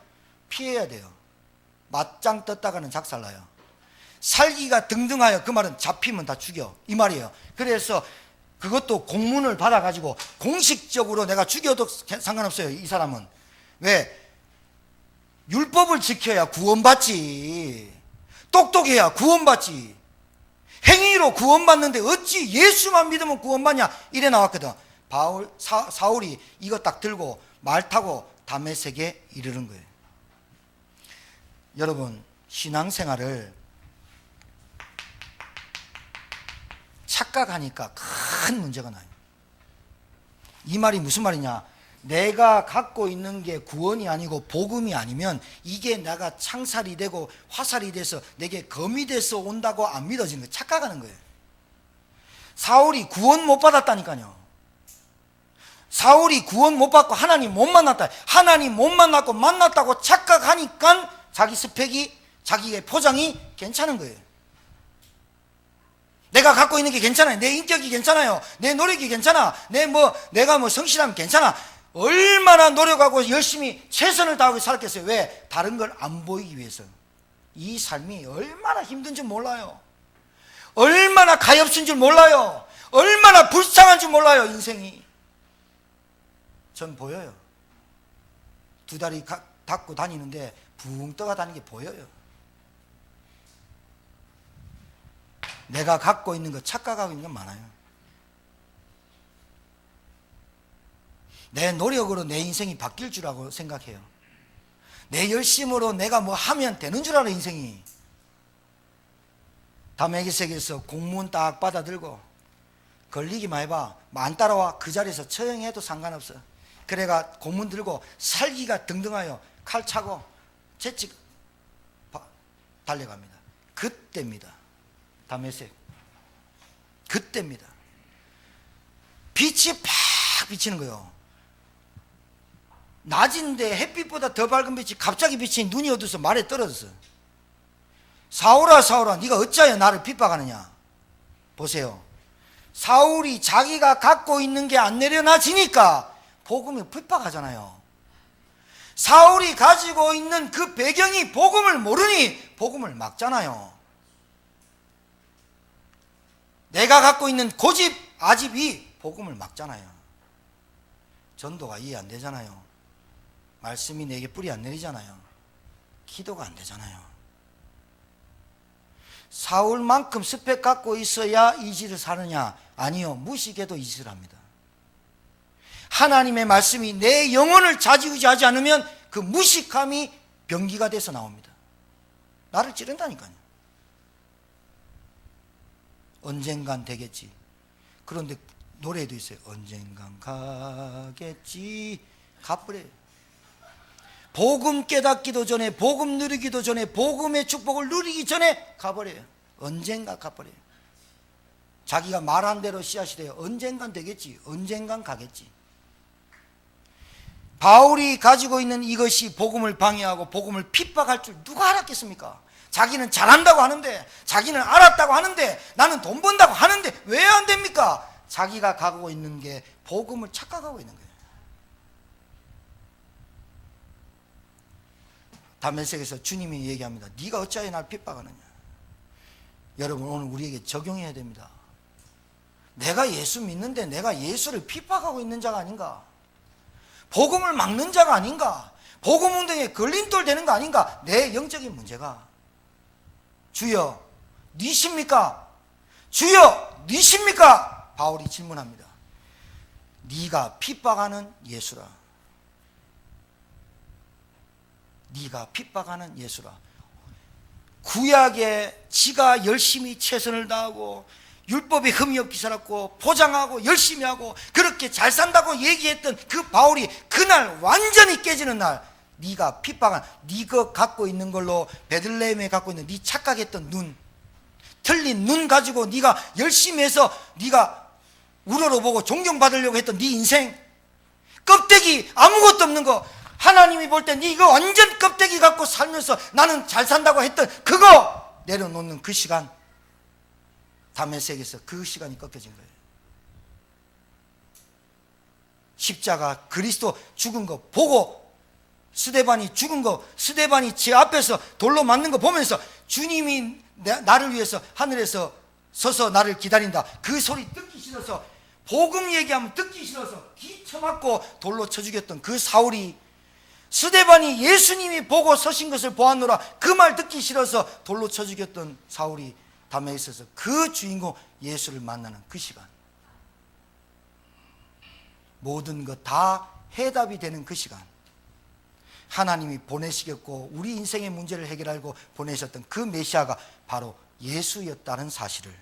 [SPEAKER 1] 피해야 돼요. 맞짱 떴다가는 작살나요. 살기가 등등하여, 그 말은 잡히면 다 죽여 이 말이에요. 그래서 그것도 공문을 받아가지고 공식적으로 내가 죽여도 상관없어요. 이 사람은 왜? 율법을 지켜야 구원받지. 똑똑해야 구원받지. 행위로 구원받는데 어찌 예수만 믿으면 구원받냐 이래 나왔거든. 사울이 이거 딱 들고 말 타고 다메섹에 이르는 거예요. 여러분, 신앙생활을 착각하니까 큰 문제가 나요. 이 말이 무슨 말이냐? 내가 갖고 있는 게 구원이 아니고 복음이 아니면 이게 내가 창살이 되고 화살이 돼서 내게 검이 돼서 온다고 안 믿어지는 거예요. 착각하는 거예요. 사울이 구원 못 받았다니까요. 사울이 구원 못 받고 하나님 못 만났다. 하나님 못 만났고 만났다고 착각하니까 자기 스펙이, 자기의 포장이 괜찮은 거예요. 내가 갖고 있는 게 괜찮아요. 내 인격이 괜찮아요. 내 노력이 괜찮아. 내가 성실하면 괜찮아. 얼마나 노력하고 열심히 최선을 다하고 살았겠어요. 왜? 다른 걸 안 보이기 위해서. 이 삶이 얼마나 힘든 줄 몰라요. 얼마나 가엾은 줄 몰라요. 얼마나 불쌍한 줄 몰라요. 인생이. 전 보여요. 두 다리 닫고 다니는데 붕 떠가 다니는 게 보여요. 내가 갖고 있는 거 착각하고 있는 건 많아요. 내 노력으로 내 인생이 바뀔 줄 알고 생각해요. 내 열심으로 내가 뭐 하면 되는 줄 알아. 인생이. 담에게세계에서 공무원 딱 받아들고 걸리기만 해봐. 안 따라와. 그 자리에서 처형해도 상관없어. 그래가 공문 들고 살기가 등등하여 칼 차고 채찍 달려갑니다. 그때입니다. 담에색. 그때입니다. 빛이 팍 비치는 거예요. 낮인데 햇빛보다 더 밝은 빛이 갑자기 비치니 눈이 어두워서 말에 떨어졌어. 사울아 사울아 네가 어찌하여 나를 핍박하느냐. 보세요. 사울이 자기가 갖고 있는 게 안 내려놔지니까 복음이 핍박하잖아요. 사울이 가지고 있는 그 배경이 복음을 모르니 복음을 막잖아요. 내가 갖고 있는 고집 아집이 복음을 막잖아요. 전도가 이해 안 되잖아요. 말씀이 내게 뿌리 안 내리잖아요. 기도가 안 되잖아요. 사울만큼 스펙 갖고 있어야 이 짓을 사느냐? 아니요. 무식해도 이 짓을 합니다. 하나님의 말씀이 내 영혼을 좌지우지하지 않으면 그 무식함이 병기가 돼서 나옵니다. 나를 찌른다니까요. 언젠간 되겠지. 그런데 노래도 있어요. 언젠간 가겠지. 가버려요. 복음 깨닫기도 전에, 복음 누리기도 전에, 복음의 축복을 누리기 전에 가버려요. 언젠가 가버려요. 자기가 말한 대로 씨앗이 돼요. 언젠간 되겠지. 언젠간 가겠지. 바울이 가지고 있는 이것이 복음을 방해하고 복음을 핍박할 줄 누가 알았겠습니까? 자기는 잘한다고 하는데, 자기는 알았다고 하는데, 나는 돈 번다고 하는데 왜 안 됩니까? 자기가 갖고 있는 게 복음을 착각하고 있는 거예요. 담에색에서 주님이 얘기합니다. 네가 어찌하여 날 핍박하느냐. 여러분 오늘 우리에게 적용해야 됩니다. 내가 예수 믿는데 내가 예수를 핍박하고 있는 자가 아닌가? 복음을 막는 자가 아닌가? 복음 운동에 걸림돌 되는 거 아닌가? 내 영적인 문제가. 주여 니십니까? 주여 니십니까? 바울이 질문합니다. 네가 핍박하는 예수라. 네가 핍박하는 예수라. 구약에 지가 열심히 최선을 다하고 율법에 흠이 없게 살았고 포장하고 열심히 하고 그렇게 잘 산다고 얘기했던 그 바울이 그날 완전히 깨지는 날, 네가 핍박한, 네가 갖고 있는 걸로 베들레헴에 갖고 있는 네 착각했던 눈, 틀린 눈 가지고 네가 열심히 해서 네가 우러러보고 존경받으려고 했던 네 인생, 껍데기 아무것도 없는 거, 하나님이 볼 때 네 이거 완전 껍데기 갖고 살면서 나는 잘 산다고 했던 그거 내려놓는 그 시간, 다메섹에서 그 시간이 꺾여진 거예요. 십자가 그리스도 죽은 거 보고, 스데반이 죽은 거, 스데반이 제 앞에서 돌로 맞는 거 보면서 주님이 나를 위해서 하늘에서 서서 나를 기다린다, 그 소리 듣기 싫어서, 복음 얘기하면 듣기 싫어서 기쳐맞고 돌로 쳐 죽였던 그 사울이, 스데반이 예수님이 보고 서신 것을 보았노라 그 말 듣기 싫어서 돌로 쳐 죽였던 사울이 다메섹에서 그 주인공 예수를 만나는 그 시간, 모든 것 다 해답이 되는 그 시간, 하나님이 보내시겠고 우리 인생의 문제를 해결하고 보내셨던 그 메시아가 바로 예수였다는 사실을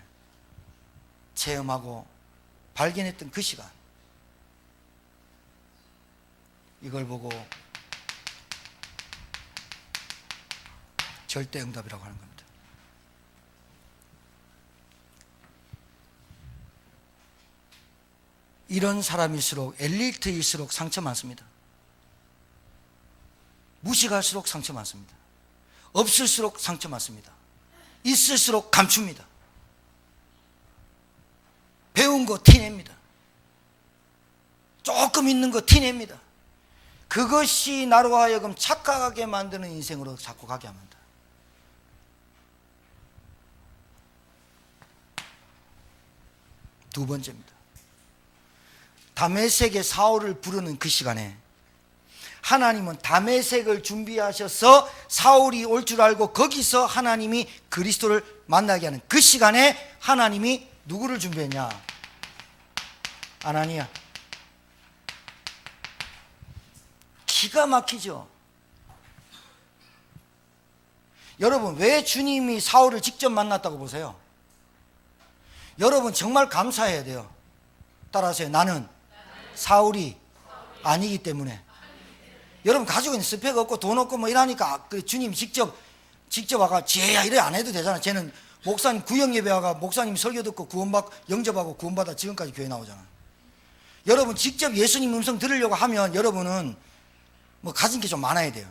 [SPEAKER 1] 체험하고 발견했던 그 시간, 이걸 보고 절대 응답이라고 하는 겁니다. 이런 사람일수록, 엘리트일수록 상처 많습니다. 무식할수록 상처 많습니다. 없을수록 상처 많습니다. 있을수록 감춥니다. 배운 거 티냅니다. 조금 있는 거 티냅니다. 그것이 나로 하여금 착각하게 만드는 인생으로 자꾸 가게 합니다. 두 번째입니다. 다메섹의 사울을 부르는 그 시간에 하나님은 다메섹을 준비하셔서 사울이 올 줄 알고 거기서 하나님이 그리스도를 만나게 하는 그 시간에 하나님이 누구를 준비했냐? 아나니아. 기가 막히죠. 여러분, 왜 주님이 사울을 직접 만났다고 보세요? 여러분 정말 감사해야 돼요. 따라하세요. 나는 사울이 아니기 때문에. 여러분 가지고 있는 스펙 없고 돈 없고 뭐 이러니까 그 주님 직접 와가 쟤야 이래 안 해도 되잖아. 쟤는 목사님 구역 예배 와가 목사님 설교 듣고 영접하고 구원받아 지금까지 교회 나오잖아. 여러분 직접 예수님 음성 들으려고 하면 여러분은 뭐 가진 게 좀 많아야 돼요.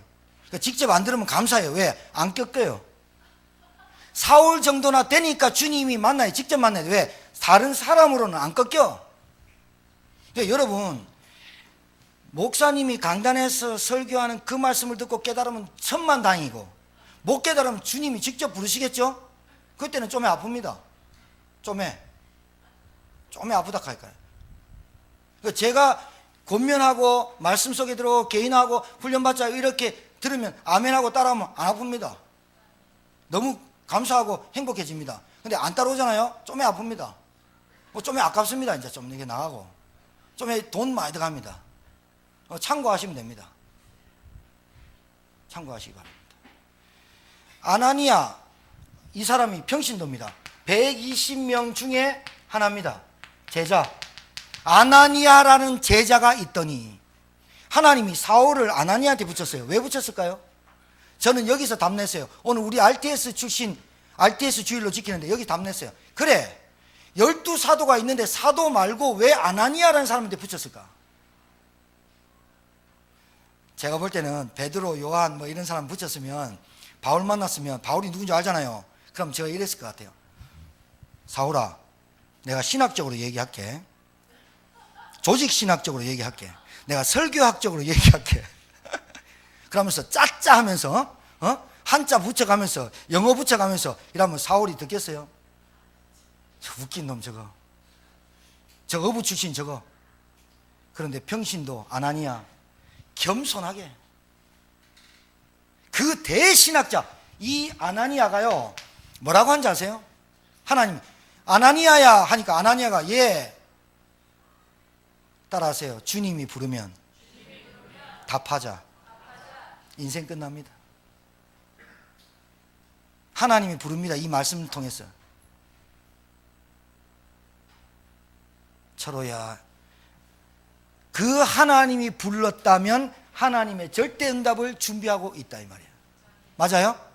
[SPEAKER 1] 그러니까 직접 안 들으면 감사해요. 왜? 안 꺾여요. 사울 정도나 되니까 주님이 만나요. 직접 만나요. 왜? 다른 사람으로는 안 꺾여. 그러니까 여러분 목사님이 강단에서 설교하는 그 말씀을 듣고 깨달으면 천만다행이고 못 깨달으면 주님이 직접 부르시겠죠? 그때는 좀에 아픕니다. 좀에 아프다 할까요? 그러니까 제가 권면하고 말씀 속에 들어 개인하고 훈련받자 이렇게 들으면 아멘하고 따라하면 안 아픕니다. 너무 감사하고 행복해집니다. 근데 안 따라오잖아요? 좀에 아픕니다. 뭐 좀에 아깝습니다. 이제 좀 이게 나가고 좀에 돈 많이 들어갑니다. 참고하시면 됩니다. 참고하시기 바랍니다. 아나니아 이 사람이 평신도입니다. 120명 중에 하나입니다. 제자 아나니아라는 제자가 있더니 하나님이 사울을 아나니아한테 붙였어요. 왜 붙였을까요? 저는 여기서 답냈어요. 오늘 우리 RTS 출신 RTS 주일로 지키는데 여기 답냈어요. 그래 12사도가 있는데 사도 말고 왜 아나니아라는 사람한테 붙였을까? 제가 볼 때는 베드로, 요한 뭐 이런 사람 붙였으면 바울 만났으면 바울이 누군지 알잖아요. 그럼 제가 이랬을 것 같아요. 사울아, 내가 신학적으로 얘기할게. 조직신학적으로 얘기할게. 내가 설교학적으로 얘기할게. 그러면서 짜짜 하면서 한자 붙여가면서 영어 붙여가면서 이러면 사울이 듣겠어요? 저 웃긴 놈 저거. 저 어부 출신 저거. 그런데 평신도 아나니아 겸손하게 그 대신학자 이 아나니아가요 뭐라고 한지 아세요? 하나님 아나니아야 하니까 아나니아가 예 따라하세요. 주님이 부르면 답하자. 인생 끝납니다. 하나님이 부릅니다. 이 말씀을 통해서. 철호야 그 하나님이 불렀다면 하나님의 절대 응답을 준비하고 있다 이 말이에요. 맞아요?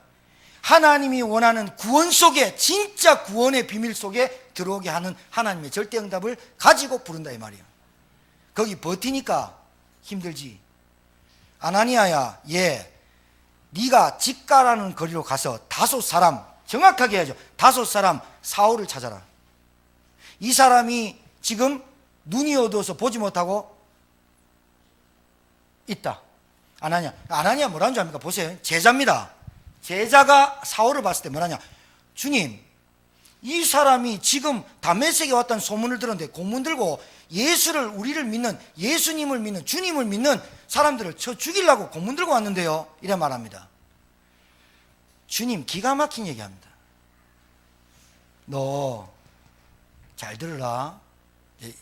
[SPEAKER 1] 하나님이 원하는 구원 속에 진짜 구원의 비밀 속에 들어오게 하는 하나님의 절대 응답을 가지고 부른다 이 말이에요. 거기 버티니까 힘들지. 아나니아야 예 네가 직가라는 거리로 가서 5사람 정확하게 해야죠. 5사람 사울을 찾아라. 이 사람이 지금 눈이 어두워서 보지 못하고 있다. 아나니아 뭐라는 줄 압니까? 보세요. 제자입니다. 제자가 사울을 봤을 때 뭐라냐? 주님 이 사람이 지금 다메섹에 왔다는 소문을 들었는데 공문 들고 예수를 우리를 믿는 예수님을 믿는 주님을 믿는 사람들을 쳐 죽이려고 공문 들고 왔는데요. 이래 말합니다. 주님 기가 막힌 얘기합니다. 너 잘 들으라.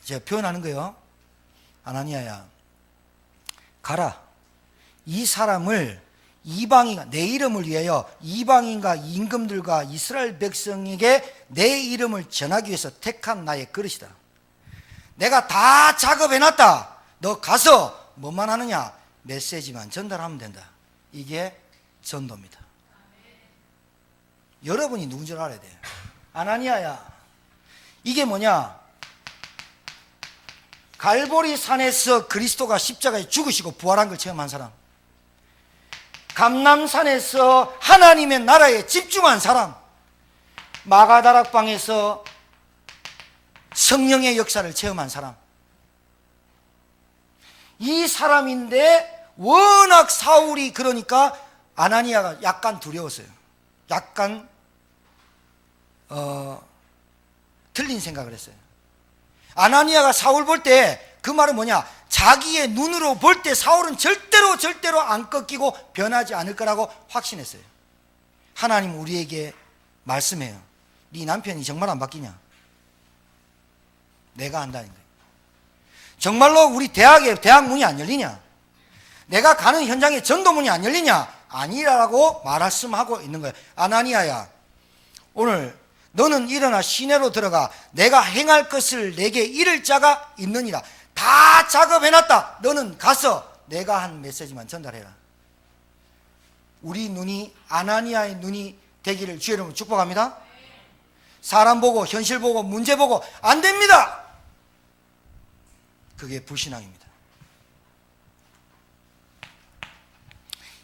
[SPEAKER 1] 제가 표현하는 거예요. 아나니아야 가라. 이 사람을 이방인과 내 이름을 위하여 이방인과 임금들과 이스라엘 백성에게 내 이름을 전하기 위해서 택한 나의 그릇이다. 내가 다 작업해놨다. 너 가서 뭐만 하느냐? 메시지만 전달하면 된다. 이게 전도입니다. 여러분이 누군지 알아야 돼요. 아나니아야 이게 뭐냐? 갈보리 산에서 그리스도가 십자가에 죽으시고 부활한 걸 체험한 사람, 감람산에서 하나님의 나라에 집중한 사람, 마가다락방에서 성령의 역사를 체험한 사람, 이 사람인데 워낙 사울이 그러니까 아나니아가 약간 두려웠어요. 약간 틀린 생각을 했어요. 아나니아가 사울 볼 때 그 말은 뭐냐? 자기의 눈으로 볼 때 사울은 절대로 안 꺾이고 변하지 않을 거라고 확신했어요. 하나님 우리에게 말씀해요. 네 남편이 정말 안 바뀌냐? 내가 한다는 거예요. 정말로 우리 대학 문이 안 열리냐? 내가 가는 현장에 전도문이 안 열리냐? 아니라고 말씀하고 있는 거예요. 아나니아야, 오늘 너는 일어나 시내로 들어가. 내가 행할 것을 내게 이를 자가 있느니라. 다 작업해놨다. 너는 가서 내가 한 메시지만 전달해라. 우리 눈이 아나니아의 눈이 되기를 주의 이름으로 축복합니다. 사람 보고 현실 보고 문제 보고 안 됩니다. 그게 불신앙입니다.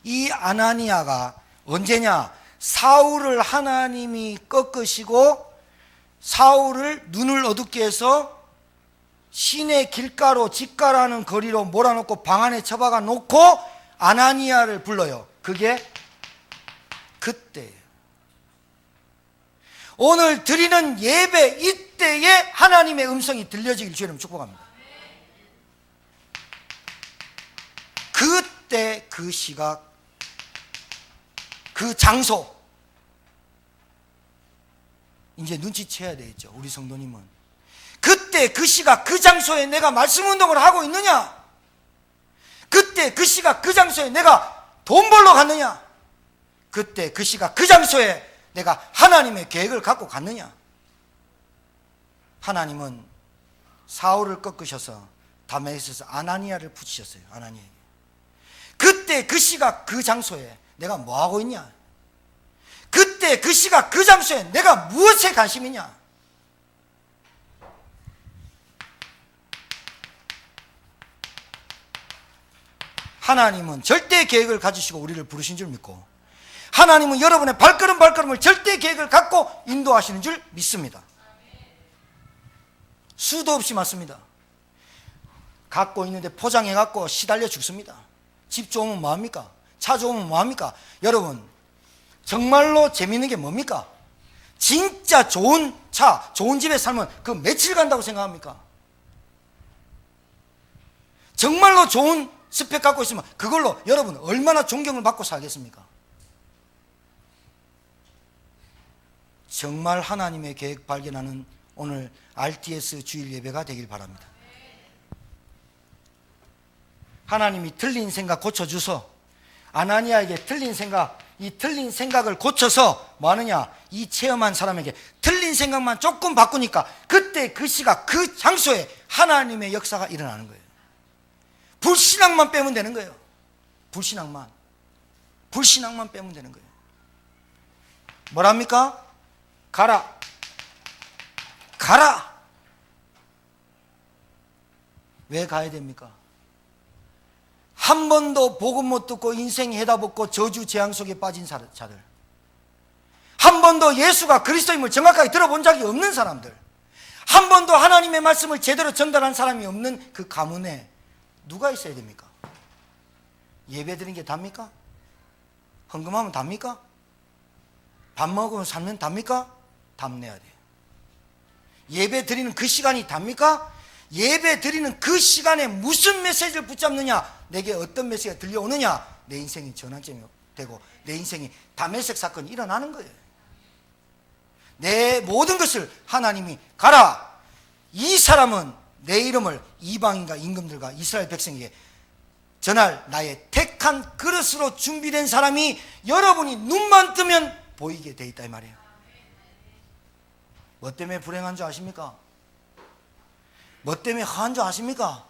[SPEAKER 1] 이 아나니아가 언제냐? 사울을 하나님이 꺾으시고 사울을 눈을 어둡게 해서 시내 길가로 집가라는 거리로 몰아놓고 방 안에 처박아 놓고 아나니아를 불러요. 그게 그때예요. 오늘 드리는 예배 이때에 하나님의 음성이 들려지길 주님 축복합니다. 그때 그 시각 그 장소 이제 눈치채야 되겠죠. 우리 성도님은 그때 그 시각 그 장소에 내가 말씀 운동을 하고 있느냐? 그때 그 시각 그 장소에 내가 돈 벌러 갔느냐? 그때 그 시각 그 장소에 내가 하나님의 계획을 갖고 갔느냐? 하나님은 사울을 꺾으셔서 다메섹에서 아나니아를 붙이셨어요. 아나니아에게. 그때 그 시각 그 장소에 내가 뭐 하고 있냐? 그때 그 시각 그 장소에 내가 무엇에 관심 있냐? 하나님은 절대 계획을 가지시고 우리를 부르신 줄 믿고 하나님은 여러분의 발걸음을 절대 계획을 갖고 인도하시는 줄 믿습니다. 수도 없이 맞습니다. 갖고 있는데 포장해 갖고 시달려 죽습니다. 집 좋으면 뭐합니까? 차 좋으면 뭐합니까? 여러분 정말로 재밌는 게 뭡니까? 진짜 좋은 차, 좋은 집에 살면 그 며칠 간다고 생각합니까? 정말로 좋은 스펙 갖고 있으면 그걸로 여러분 얼마나 존경을 받고 살겠습니까? 정말 하나님의 계획 발견하는 오늘 RTS 주일 예배가 되길 바랍니다. 하나님이 틀린 생각 고쳐주소. 아나니아에게 틀린 생각, 이 틀린 생각을 고쳐서 뭐 하느냐? 이 체험한 사람에게 틀린 생각만 조금 바꾸니까 그때 그 시각 그 장소에 하나님의 역사가 일어나는 거예요. 불신앙만 빼면 되는 거예요. 불신앙만 빼면 되는 거예요. 뭐랍니까? 가라. 왜 가야 됩니까? 한 번도 복음 못 듣고 인생 해답 없고 저주 재앙 속에 빠진 자들, 한 번도 예수가 그리스도임을 정확하게 들어본 적이 없는 사람들, 한 번도 하나님의 말씀을 제대로 전달한 사람이 없는 그 가문에 누가 있어야 됩니까? 예배 드린 게 답니까? 헌금하면 답니까? 밥 먹으면 살면 답니까? 답내야 돼요. 예배 드리는 그 시간이 답니까? 예배 드리는 그 시간에 무슨 메시지를 붙잡느냐, 내게 어떤 메시지가 들려오느냐, 내 인생이 전환점이 되고 내 인생이 다메섹 사건이 일어나는 거예요. 내 모든 것을 하나님이 가라. 이 사람은 내 이름을 이방인과 임금들과 이스라엘 백성에게 전할 나의 택한 그릇으로 준비된 사람이 여러분이 눈만 뜨면 보이게 돼 있다 이 말이에요. 뭐 때문에 불행한 줄 아십니까? 뭐 때문에 허한 줄 아십니까?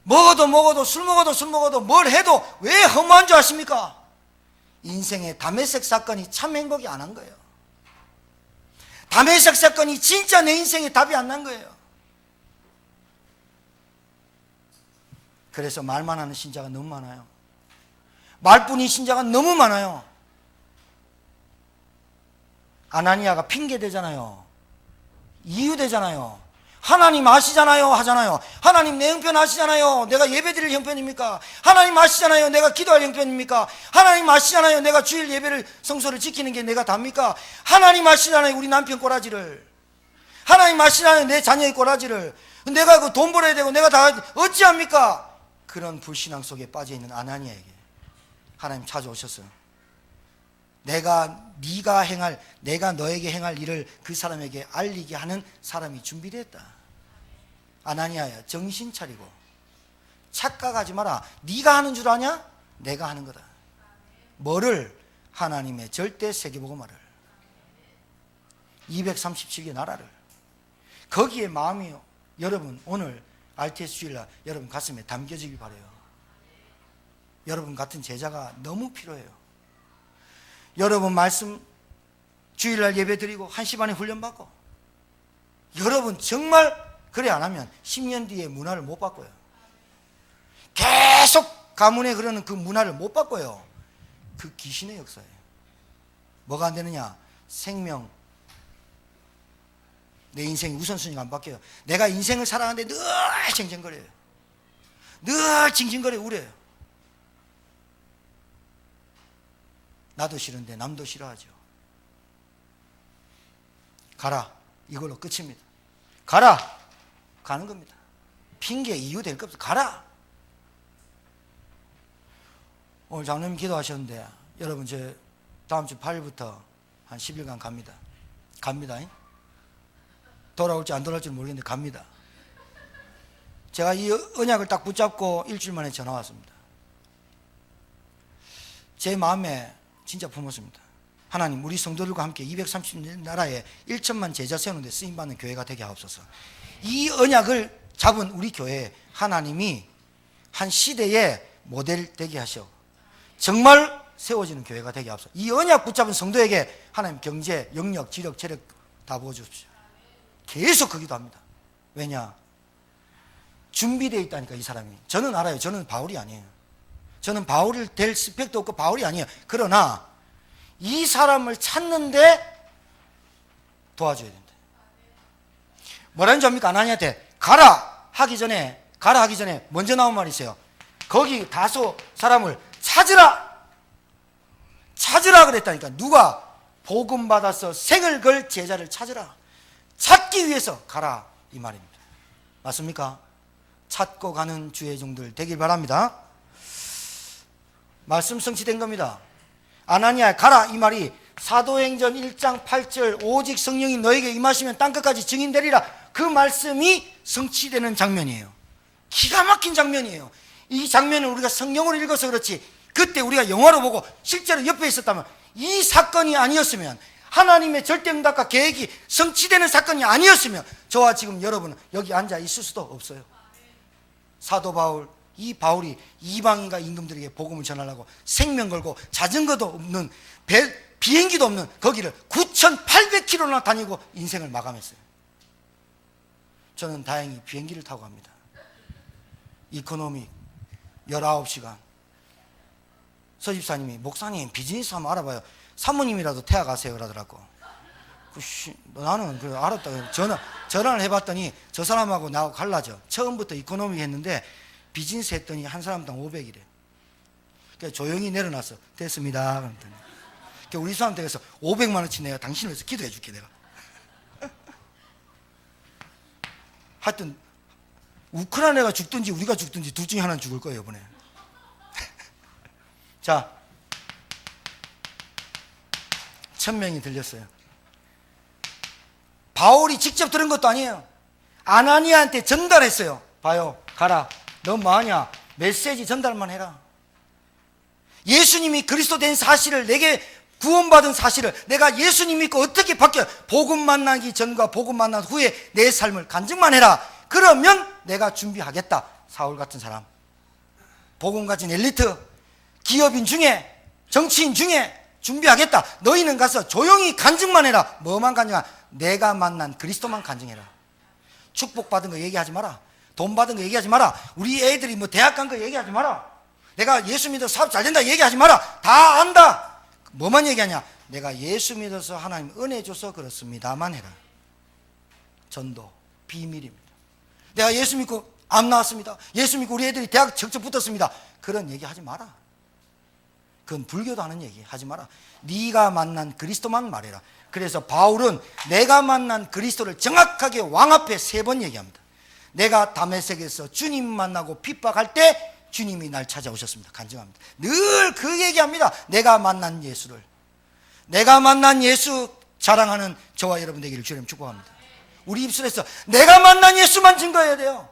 [SPEAKER 1] 먹어도 술 먹어도 뭘 해도 왜 허무한 줄 아십니까? 인생의 다메섹 사건이 참 행복이 안 한 거예요. 다메섹 사건이 진짜 내 인생에 답이 안 난 거예요. 그래서 말만 하는 신자가 너무 많아요. 말뿐인 신자가 너무 많아요. 아나니아가 핑계 대잖아요. 이유 되잖아요. 하나님 아시잖아요 하잖아요. 하나님 내 형편 아시잖아요. 내가 예배드릴 형편입니까? 하나님 아시잖아요. 내가 기도할 형편입니까? 하나님 아시잖아요. 내가 주일 예배를 성소를 지키는 게 내가 답니까? 하나님 아시잖아요. 우리 남편 꼬라지를. 하나님 아시잖아요. 내 자녀의 꼬라지를. 내가 그 돈 벌어야 되고 내가 다 어찌합니까? 그런 불신앙 속에 빠져있는 아나니아에게 하나님 찾아오셨어요. 내가 너에게 행할 일을 그 사람에게 알리게 하는 사람이 준비됐다. 아나니아야, 정신 차리고 착각하지 마라. 네가 하는 줄 아냐? 내가 하는 거다. 뭐를? 하나님의 절대 세계복음화를, 237개 나라를. 거기에 마음이요. 여러분 오늘 RTS 주일날 여러분 가슴에 담겨지길 바라요. 여러분 같은 제자가 너무 필요해요. 여러분 말씀 주일날 예배 드리고 1시 반에 훈련받고, 여러분 정말 그래 안 하면 10년 뒤에 문화를 못 바꿔요. 계속 가문에 그러는 그 문화를 못 바꿔요. 그 귀신의 역사예요. 뭐가 안 되느냐? 생명. 내 인생이 우선순위가 안 바뀌어요. 내가 인생을 살아가는데 늘 쟁쟁거려요. 늘 징징거려 우려요. 나도 싫은데 남도 싫어하죠. 가라. 이걸로 끝입니다. 가라. 가는 겁니다. 핑계 이유 될 것 없어. 가라. 오늘 장로님 기도하셨는데 여러분 저 다음 주 8일부터 한 10일간 갑니다. 갑니다. 돌아올지 안 돌아올지 모르겠는데 갑니다. 제가 이 언약을 딱 붙잡고 일주일 만에 전화 왔습니다. 제 마음에 진짜 품었습니다. 하나님, 우리 성도들과 함께 230나라에 1천만 제자 세우는데 쓰임받는 교회가 되게 하옵소서. 이 언약을 잡은 우리 교회에 하나님이 한 시대의 모델 되게 하셔 정말 세워지는 교회가 되게 하옵소서. 이 언약 붙잡은 성도에게 하나님 경제, 영역, 지력, 체력 다 부어주십시오. 계속 그 기도합니다. 왜냐? 준비되어 있다니까 이 사람이. 저는 알아요. 저는 바울이 아니에요. 저는 바울을 될 스펙도 없고 바울이 아니에요. 그러나 이 사람을 찾는데 도와줘야 된다. 뭐라는 줄 압니까? 아나니아한테 가라 하기 전에 먼저 나온 말이 있어요. 거기 다소 사람을 찾으라 그랬다니까. 누가? 복음 받아서 생을 걸 제자를 찾으라. 찾기 위해서 가라 이 말입니다. 맞습니까? 찾고 가는 주의 종들 되길 바랍니다. 말씀 성취된 겁니다. 아나니아 가라 이 말이 사도행전 1장 8절 오직 성령이 너에게 임하시면 땅끝까지 증인되리라, 그 말씀이 성취되는 장면이에요. 기가 막힌 장면이에요. 이 장면을 우리가 성경으로 읽어서 그렇지 그때 우리가 영화로 보고 실제로 옆에 있었다면 이 사건이 아니었으면, 하나님의 절대응답과 계획이 성취되는 사건이 아니었으면 저와 지금 여러분은 여기 앉아 있을 수도 없어요. 사도 바울, 이 바울이 이방인과 임금들에게 복음을 전하려고 생명 걸고 자전거도 없는 비행기도 없는 거기를 9,800km나 다니고 인생을 마감했어요. 저는 다행히 비행기를 타고 갑니다. 이코노미 19시간. 서집사님이 목사님 비즈니스 한번 알아봐요. 사모님이라도 태워가세요 그러더라고. 나는 알았다. 전화를 해봤더니 저 사람하고 나하고 갈라져. 처음부터 이코노미 했는데 비즈니스 했더니 한 사람당 500이래. 그러니까 조용히 내려놨어. 됐습니다. 그랬더니 그러니까 우리 사람 댁에서 500만 원치 내가 당신을 위해서 기도해 줄게 내가. 하여튼 우크라이나가 죽든지 우리가 죽든지 둘 중에 하나는 죽을 거예요 이번에. 자, 1000명이 들렸어요. 바울이 직접 들은 것도 아니에요. 아나니아한테 전달했어요. 봐요, 가라. 너 뭐하냐? 메시지 전달만 해라. 예수님이 그리스도 된 사실을, 내게 구원받은 사실을, 내가 예수님 믿고 어떻게 바뀌어, 복음 만나기 전과 복음 만난 후에 내 삶을 간증만 해라. 그러면 내가 준비하겠다. 사울 같은 사람, 복음 가진 엘리트, 기업인 중에, 정치인 중에 준비하겠다. 너희는 가서 조용히 간증만 해라. 뭐만 간증하? 내가 만난 그리스도만 간증해라. 축복받은 거 얘기하지 마라. 돈 받은 거 얘기하지 마라. 우리 애들이 뭐 대학 간 거 얘기하지 마라. 내가 예수 믿어서 사업 잘 된다 얘기하지 마라. 다 안다. 뭐만 얘기하냐? 내가 예수 믿어서 하나님 은혜 줘서 그렇습니다만 해라. 전도. 비밀입니다. 내가 예수 믿고 안 나왔습니다. 예수 믿고 우리 애들이 대학 적적 붙었습니다. 그런 얘기 하지 마라. 그건 불교도 하는 얘기 하지 마라. 네가 만난 그리스도만 말해라. 그래서 바울은 내가 만난 그리스도를 정확하게 왕 앞에 3번 얘기합니다. 내가 다메섹에서 주님 만나고 핍박할 때 주님이 날 찾아오셨습니다. 간증합니다. 늘 그 얘기합니다. 내가 만난 예수를. 내가 만난 예수 자랑하는 저와 여러분 되기를 주님 축복합니다. 우리 입술에서 내가 만난 예수만 증거해야 돼요.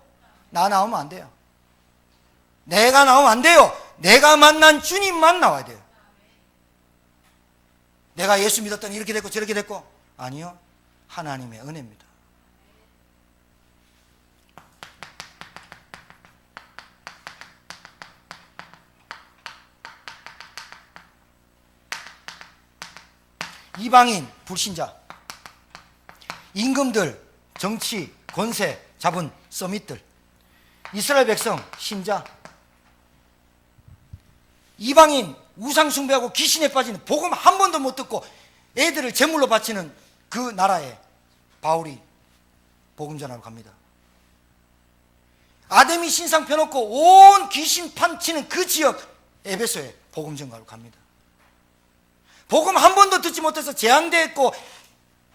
[SPEAKER 1] 나 나오면 안 돼요. 내가 나오면 안 돼요. 내가 만난 주님만 나와야 돼요. 내가 예수 믿었더니 이렇게 됐고 저렇게 됐고. 아니요. 하나님의 은혜입니다. 이방인, 불신자, 임금들, 정치, 권세 잡은 서밋들, 이스라엘 백성, 신자, 이방인, 우상 숭배하고 귀신에 빠지는 복음 한 번도 못 듣고 애들을 제물로 바치는 그 나라에 바울이 복음 전하러 갑니다. 아데미 신상 펴놓고 온 귀신 판치는 그 지역 에베소에 복음 전하러 갑니다. 복음 한 번도 듣지 못해서 재앙되었고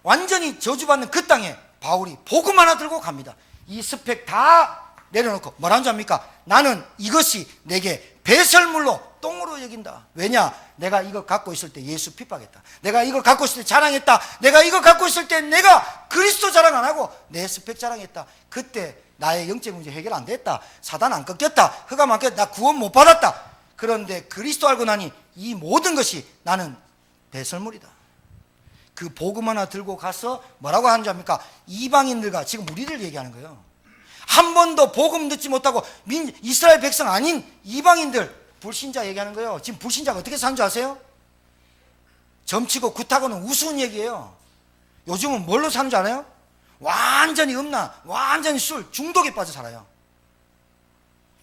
[SPEAKER 1] 완전히 저주받는 그 땅에 바울이 복음 하나 들고 갑니다. 이 스펙 다 내려놓고 뭐라는 줄 압니까? 나는 이것이 내게 배설물로 똥으로 여긴다. 왜냐? 내가 이거 갖고 있을 때 예수 핍박했다. 내가 이거 갖고 있을 때 자랑했다. 내가 이거 갖고 있을 때 내가 그리스도 자랑 안 하고 내 스펙 자랑했다. 그때 나의 영적 문제 해결 안 됐다. 사단 안 꺾였다. 흑암 안 꺾였다. 나 구원 못 받았다. 그런데 그리스도 알고 나니 이 모든 것이 나는 배설물이다. 그 복음 하나 들고 가서 뭐라고 하는 줄 압니까? 이방인들과 지금 우리를 얘기하는 거예요. 한 번도 복음 듣지 못하고 이스라엘 백성 아닌 이방인들, 불신자 얘기하는 거예요. 지금 불신자가 어떻게 사는 줄 아세요? 점치고 굿하고는 우스운 얘기예요. 요즘은 뭘로 사는 줄 알아요? 완전히 음란, 완전히 술, 중독에 빠져 살아요.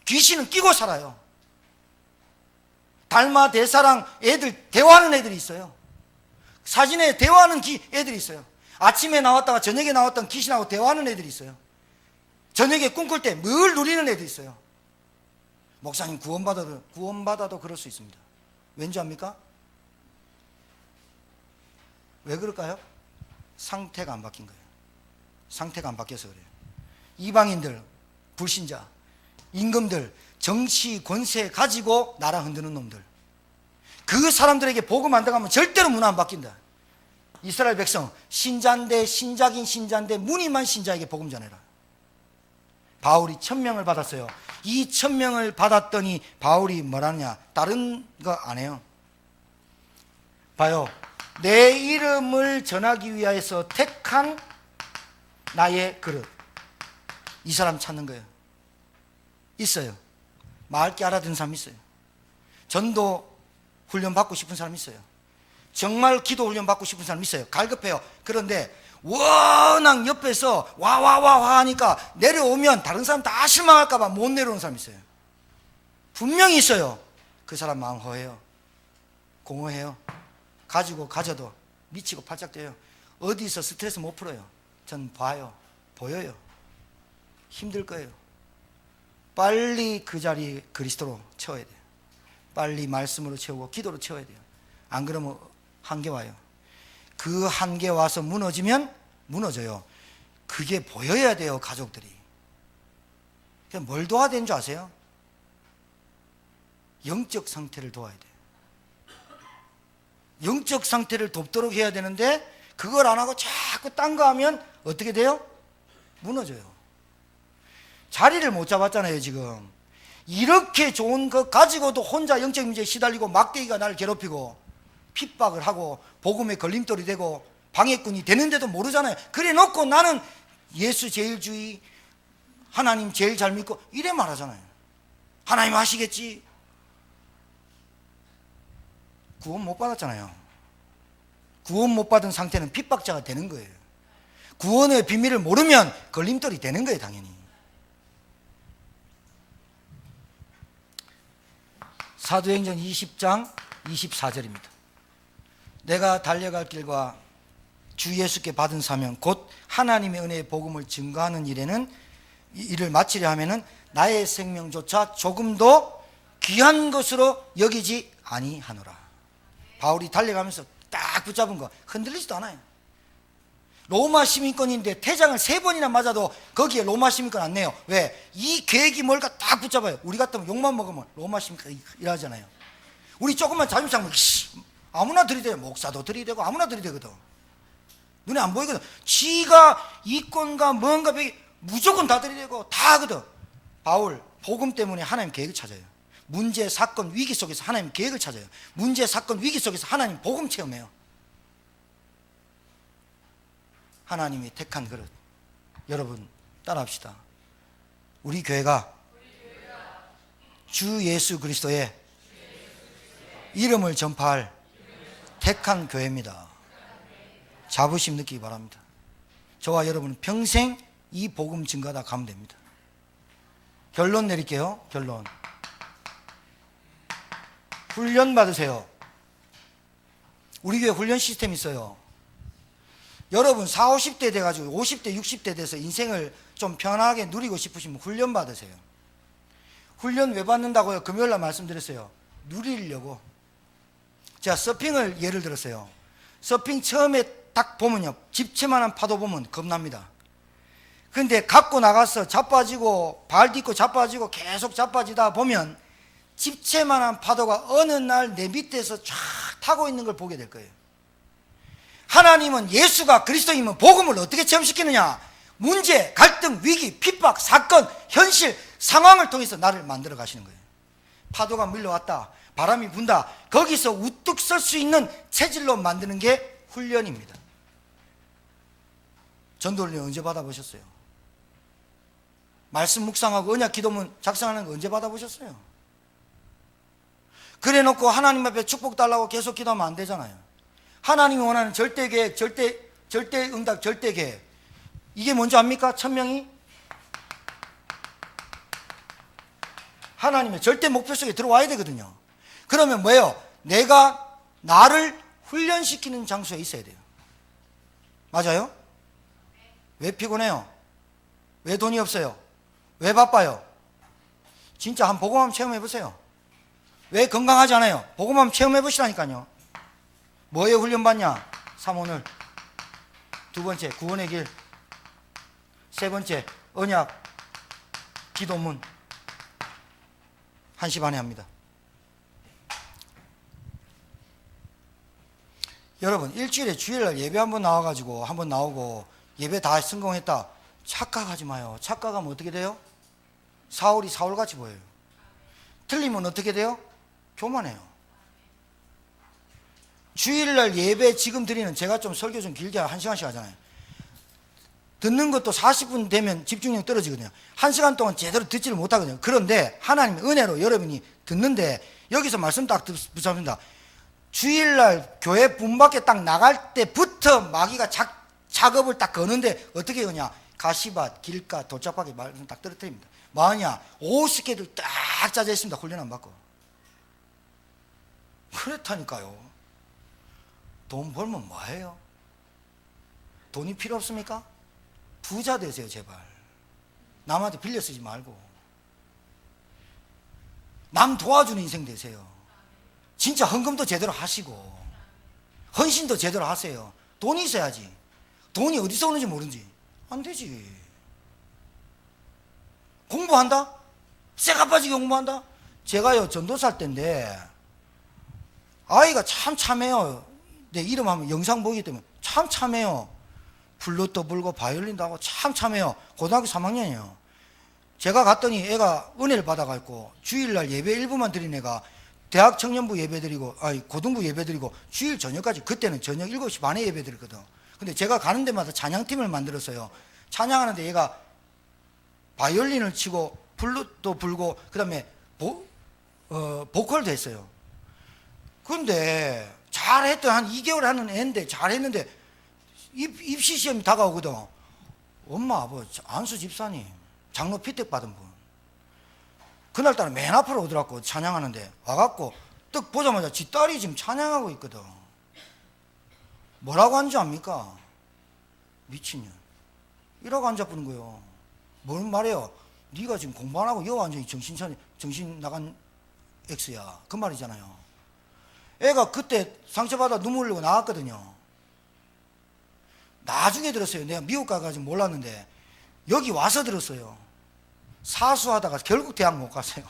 [SPEAKER 1] 귀신은 끼고 살아요. 달마 대사랑 애들 대화하는 애들이 있어요. 사진에 대화하는 애들이 있어요. 아침에 나왔다가 저녁에 나왔던 귀신하고 대화하는 애들이 있어요. 저녁에 꿈꿀 때 뭘 누리는 애들이 있어요. 목사님 구원받아도 그럴 수 있습니다. 왠지 압니까? 왜 그럴까요? 상태가 안 바뀐 거예요. 상태가 안 바뀌어서 그래요. 이방인들, 불신자, 임금들, 정치, 권세 가지고 나라 흔드는 놈들, 그 사람들에게 복음 안 들어가면 절대로 문 안 바뀐다. 이스라엘 백성, 신자인데 신자긴 신자인데 무늬만 신자에게 복음 전해라. 바울이 1000명을 받았어요. 이 1000명을 받았더니 바울이 뭐라냐? 다른 거 안 해요. 봐요. 내 이름을 전하기 위하여서 택한 나의 그릇. 이 사람 찾는 거예요. 있어요. 맑게 알아듣는 사람 있어요. 전도 훈련 받고 싶은 사람 있어요. 정말 기도 훈련 받고 싶은 사람 있어요. 갈급해요. 그런데 워낙 옆에서 와 하니까 내려오면 다른 사람 다 실망할까 봐 못 내려오는 사람 있어요. 분명히 있어요. 그 사람 마음 허해요. 공허해요. 가지고 가져도 미치고 팔짝 뛰어요. 어디서 스트레스 못 풀어요. 전 봐요. 보여요. 힘들 거예요. 빨리 그 자리 그리스도로 채워야 돼요. 빨리 말씀으로 채우고 기도로 채워야 돼요. 안 그러면 한계 와요. 그 한계 와서 무너지면 무너져요. 그게 보여야 돼요. 가족들이. 뭘 도와야 되는 줄 아세요? 영적 상태를 도와야 돼요. 영적 상태를 돕도록 해야 되는데 그걸 안 하고 자꾸 딴 거 하면 어떻게 돼요? 무너져요. 자리를 못 잡았잖아요. 지금 이렇게 좋은 것 가지고도 혼자 영적 문제에 시달리고 막대기가 나를 괴롭히고 핍박을 하고 복음의 걸림돌이 되고 방해꾼이 되는데도 모르잖아요. 그래 놓고 나는 예수 제일주의, 하나님 제일 잘 믿고 이래 말하잖아요. 하나님 하시겠지. 구원 못 받았잖아요. 구원 못 받은 상태는 핍박자가 되는 거예요. 구원의 비밀을 모르면 걸림돌이 되는 거예요. 당연히. 사도행전 20장 24절입니다. 내가 달려갈 길과 주 예수께 받은 사명 곧 하나님의 은혜의 복음을 증거하는 일에는 일을 마치려 하면은 나의 생명조차 조금도 귀한 것으로 여기지 아니하노라. 바울이 달려가면서 딱 붙잡은 거 흔들리지도 않아요. 로마 시민권인데 퇴장을 3번이나 맞아도 거기에 로마 시민권 안 내요. 왜? 이 계획이 뭘까 딱 붙잡아요. 우리 같으면 욕만 먹으면 로마 시민권 이러잖아요. 우리 조금만 자존심 상하면 아무나 들이대요. 목사도 들이대고 아무나 들이대거든. 눈에 안 보이거든. 지가 이권과 뭔가 무조건 다 들이대고 다 하거든. 바울 복음 때문에 하나님 계획을 찾아요. 문제, 사건, 위기 속에서 하나님 계획을 찾아요. 문제, 사건, 위기 속에서 하나님 복음 체험해요. 하나님이 택한 그릇. 여러분 따라합시다. 우리 교회가 주 예수 그리스도의 이름을 전파할 택한 교회입니다. 자부심 느끼기 바랍니다. 저와 여러분은 평생 이 복음 증거하다 가면 됩니다. 결론 내릴게요. 결론. 훈련 받으세요. 우리 교회 훈련 시스템이 있어요. 여러분 40, 50대 돼가지고 50대 60대 돼서 인생을 좀 편하게 누리고 싶으시면 훈련 받으세요. 훈련 왜 받는다고요? 금요일날 말씀드렸어요. 누리려고. 제가 서핑을 예를 들었어요. 서핑 처음에 딱 보면요, 집채만한 파도 보면 겁납니다. 근데 갖고 나가서 자빠지고 발 딛고 자빠지고 계속 자빠지다 보면 집채만한 파도가 어느 날 내 밑에서 쫙 타고 있는 걸 보게 될 거예요. 하나님은 예수가 그리스도이면 복음을 어떻게 체험시키느냐? 문제, 갈등, 위기, 핍박, 사건, 현실, 상황을 통해서 나를 만들어 가시는 거예요. 파도가 밀려왔다, 바람이 분다, 거기서 우뚝 설 수 있는 체질로 만드는 게 훈련입니다. 전도훈련 언제 받아보셨어요? 말씀 묵상하고 언약 기도문 작성하는 거 언제 받아보셨어요? 그래 놓고 하나님 앞에 축복 달라고 계속 기도하면 안 되잖아요. 하나님이 원하는 절대 계획, 절대 응답, 절대 계획. 이게 뭔지 압니까? 1000명이 하나님의 절대 목표 속에 들어와야 되거든요. 그러면 뭐예요? 내가 나를 훈련시키는 장소에 있어야 돼요. 맞아요? 왜 피곤해요? 왜 돈이 없어요? 왜 바빠요? 진짜 한 복음 한번 체험해 보세요. 왜 건강하지 않아요? 복음 한번 체험해 보시라니까요. 뭐에 훈련받냐? 사모늘. 두 번째, 구원의 길. 세 번째, 언약, 기도문. 1시 반에 합니다. 여러분, 일주일에 주일날 예배 한번 나와가지고 한번 나오고 예배 다 성공했다. 착각하지 마요. 착각하면 어떻게 돼요? 사울이 사울같이 보여요. 틀리면 어떻게 돼요? 교만해요. 주일날 예배 지금 드리는, 제가 좀 설교 좀 길게 1시간씩 하잖아요. 듣는 것도 40분 되면 집중력 떨어지거든요. 1시간 동안 제대로 듣지를 못하거든요. 그런데 하나님의 은혜로 여러분이 듣는데 여기서 말씀 딱 붙잡습니다. 주일날 교회 문 밖에 딱 나갈 때부터 마귀가 작업을 딱 거는데 어떻게 하냐? 가시밭, 길가, 도착밖에 말씀 딱 떨어뜨립니다. 뭐하냐? 오후 스케줄 딱 짜져 있습니다. 훈련 안 받고. 그렇다니까요. 돈 벌면 뭐해요? 돈이 필요 없습니까? 부자 되세요, 제발. 남한테 빌려 쓰지 말고. 남 도와주는 인생 되세요. 진짜 헌금도 제대로 하시고 헌신도 제대로 하세요. 돈이 있어야지. 돈이 어디서 오는지 모르는지 안 되지. 공부한다? 쇠가 빠지게 공부한다? 제가요 전도사 때인데 아이가 참 참해요. 내 이름 하면 영상 보기 때문에 참 참해요. 플룻도 불고 바이올린도 하고 참 참해요. 고등학교 3학년이에요. 제가 갔더니 애가 은혜를 받아갖고 주일날 예배 일부만 드린 애가 대학 청년부 예배 드리고, 고등부 예배 드리고 주일 저녁까지, 그때는 저녁 7시 반에 예배 드렸거든. 근데 제가 가는 데마다 찬양팀을 만들었어요. 찬양하는데 얘가 바이올린을 치고 플룻도 불고 그 다음에 보컬도 했어요. 근데 잘했던, 한 2개월 하는 애인데 잘했는데 입시 시험이 다가오거든. 엄마, 아버지, 안수 집사님, 장로 피택 받은 분. 그날따라 맨 앞으로 오더라고. 찬양하는데 와갖고 딱 보자마자 지 딸이 지금 찬양하고 있거든. 뭐라고 하는지 압니까? 미친년. 이라고 앉아보는 거예요. 뭔 말이에요? 네가 지금 공부 안 하고 여 완전히 정신 나간 X야. 그 말이잖아요. 애가 그때 상처받아 눈물 흘리고 나왔거든요. 나중에 들었어요. 내가 미국 가가지고 몰랐는데 여기 와서 들었어요. 사수하다가 결국 대학 못 갔어요.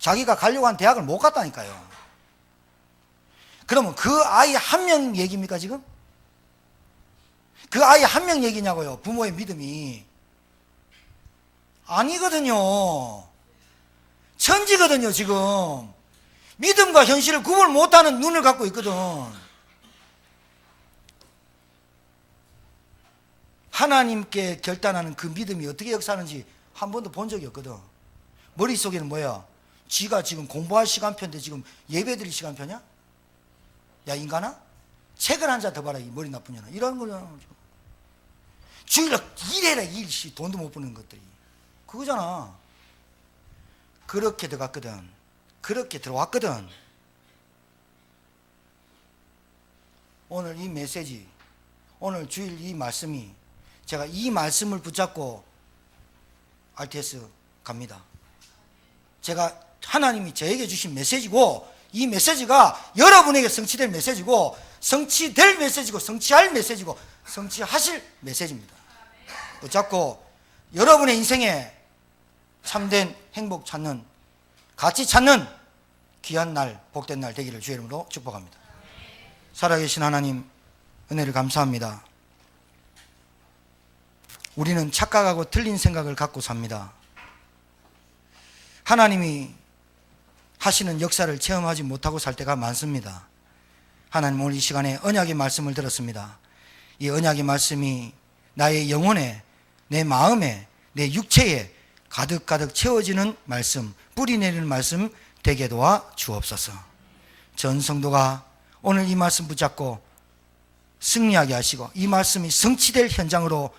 [SPEAKER 1] 자기가 가려고 한 대학을 못 갔다니까요. 그러면 그 아이 한 명 얘기입니까 지금? 그 아이 한 명 얘기냐고요. 부모의 믿음이. 아니거든요. 천지거든요 지금. 믿음과 현실을 구분 못하는 눈을 갖고 있거든. 하나님께 결단하는 그 믿음이 어떻게 역사하는지 한 번도 본 적이 없거든. 머릿속에는 뭐야? 지가 지금 공부할 시간표인데 지금 예배드릴 시간표냐? 야 인간아? 책을 한 잔 더 봐라 이 머리 나쁜 년아. 이런 거잖아. 주일날 일해라 일시 돈도 못 버는 것들이 그거잖아. 그렇게 들어갔거든. 그렇게 들어왔거든. 오늘 이 메시지, 오늘 주일 이 말씀이, 제가 이 말씀을 붙잡고 RTS 갑니다. 제가 하나님이 저에게 주신 메시지고, 이 메시지가 여러분에게 성취될 메시지고, 성취될 메시지고, 성취할 메시지고, 성취하실 메시지입니다. 붙잡고 여러분의 인생에 참된 행복 찾는, 가치 찾는 귀한 날, 복된 날 되기를 주의 이름으로 축복합니다. 살아계신 하나님, 은혜를 감사합니다. 우리는 착각하고 틀린 생각을 갖고 삽니다. 하나님이 하시는 역사를 체험하지 못하고 살 때가 많습니다. 하나님, 오늘 이 시간에 언약의 말씀을 들었습니다. 이 언약의 말씀이 나의 영혼에, 내 마음에, 내 육체에 가득가득 채워지는 말씀, 뿌리 내리는 말씀 되게 도와 주옵소서. 전 성도가 오늘 이 말씀 붙잡고 승리하게 하시고, 이 말씀이 성취될 현장으로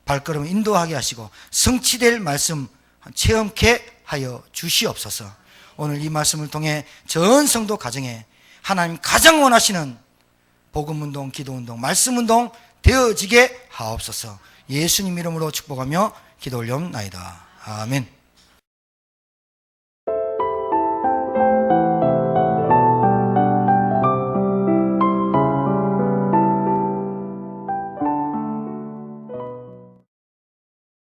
[SPEAKER 1] 발걸음을 인도하게 하시고, 성취될 말씀 체험케 하여 주시옵소서. 오늘 이 말씀을 통해 전 성도 가정에 하나님 가장 원하시는 복음운동, 기도운동, 말씀운동 되어지게 하옵소서. 예수님 이름으로 축복하며 기도 올려옵나이다. 아멘.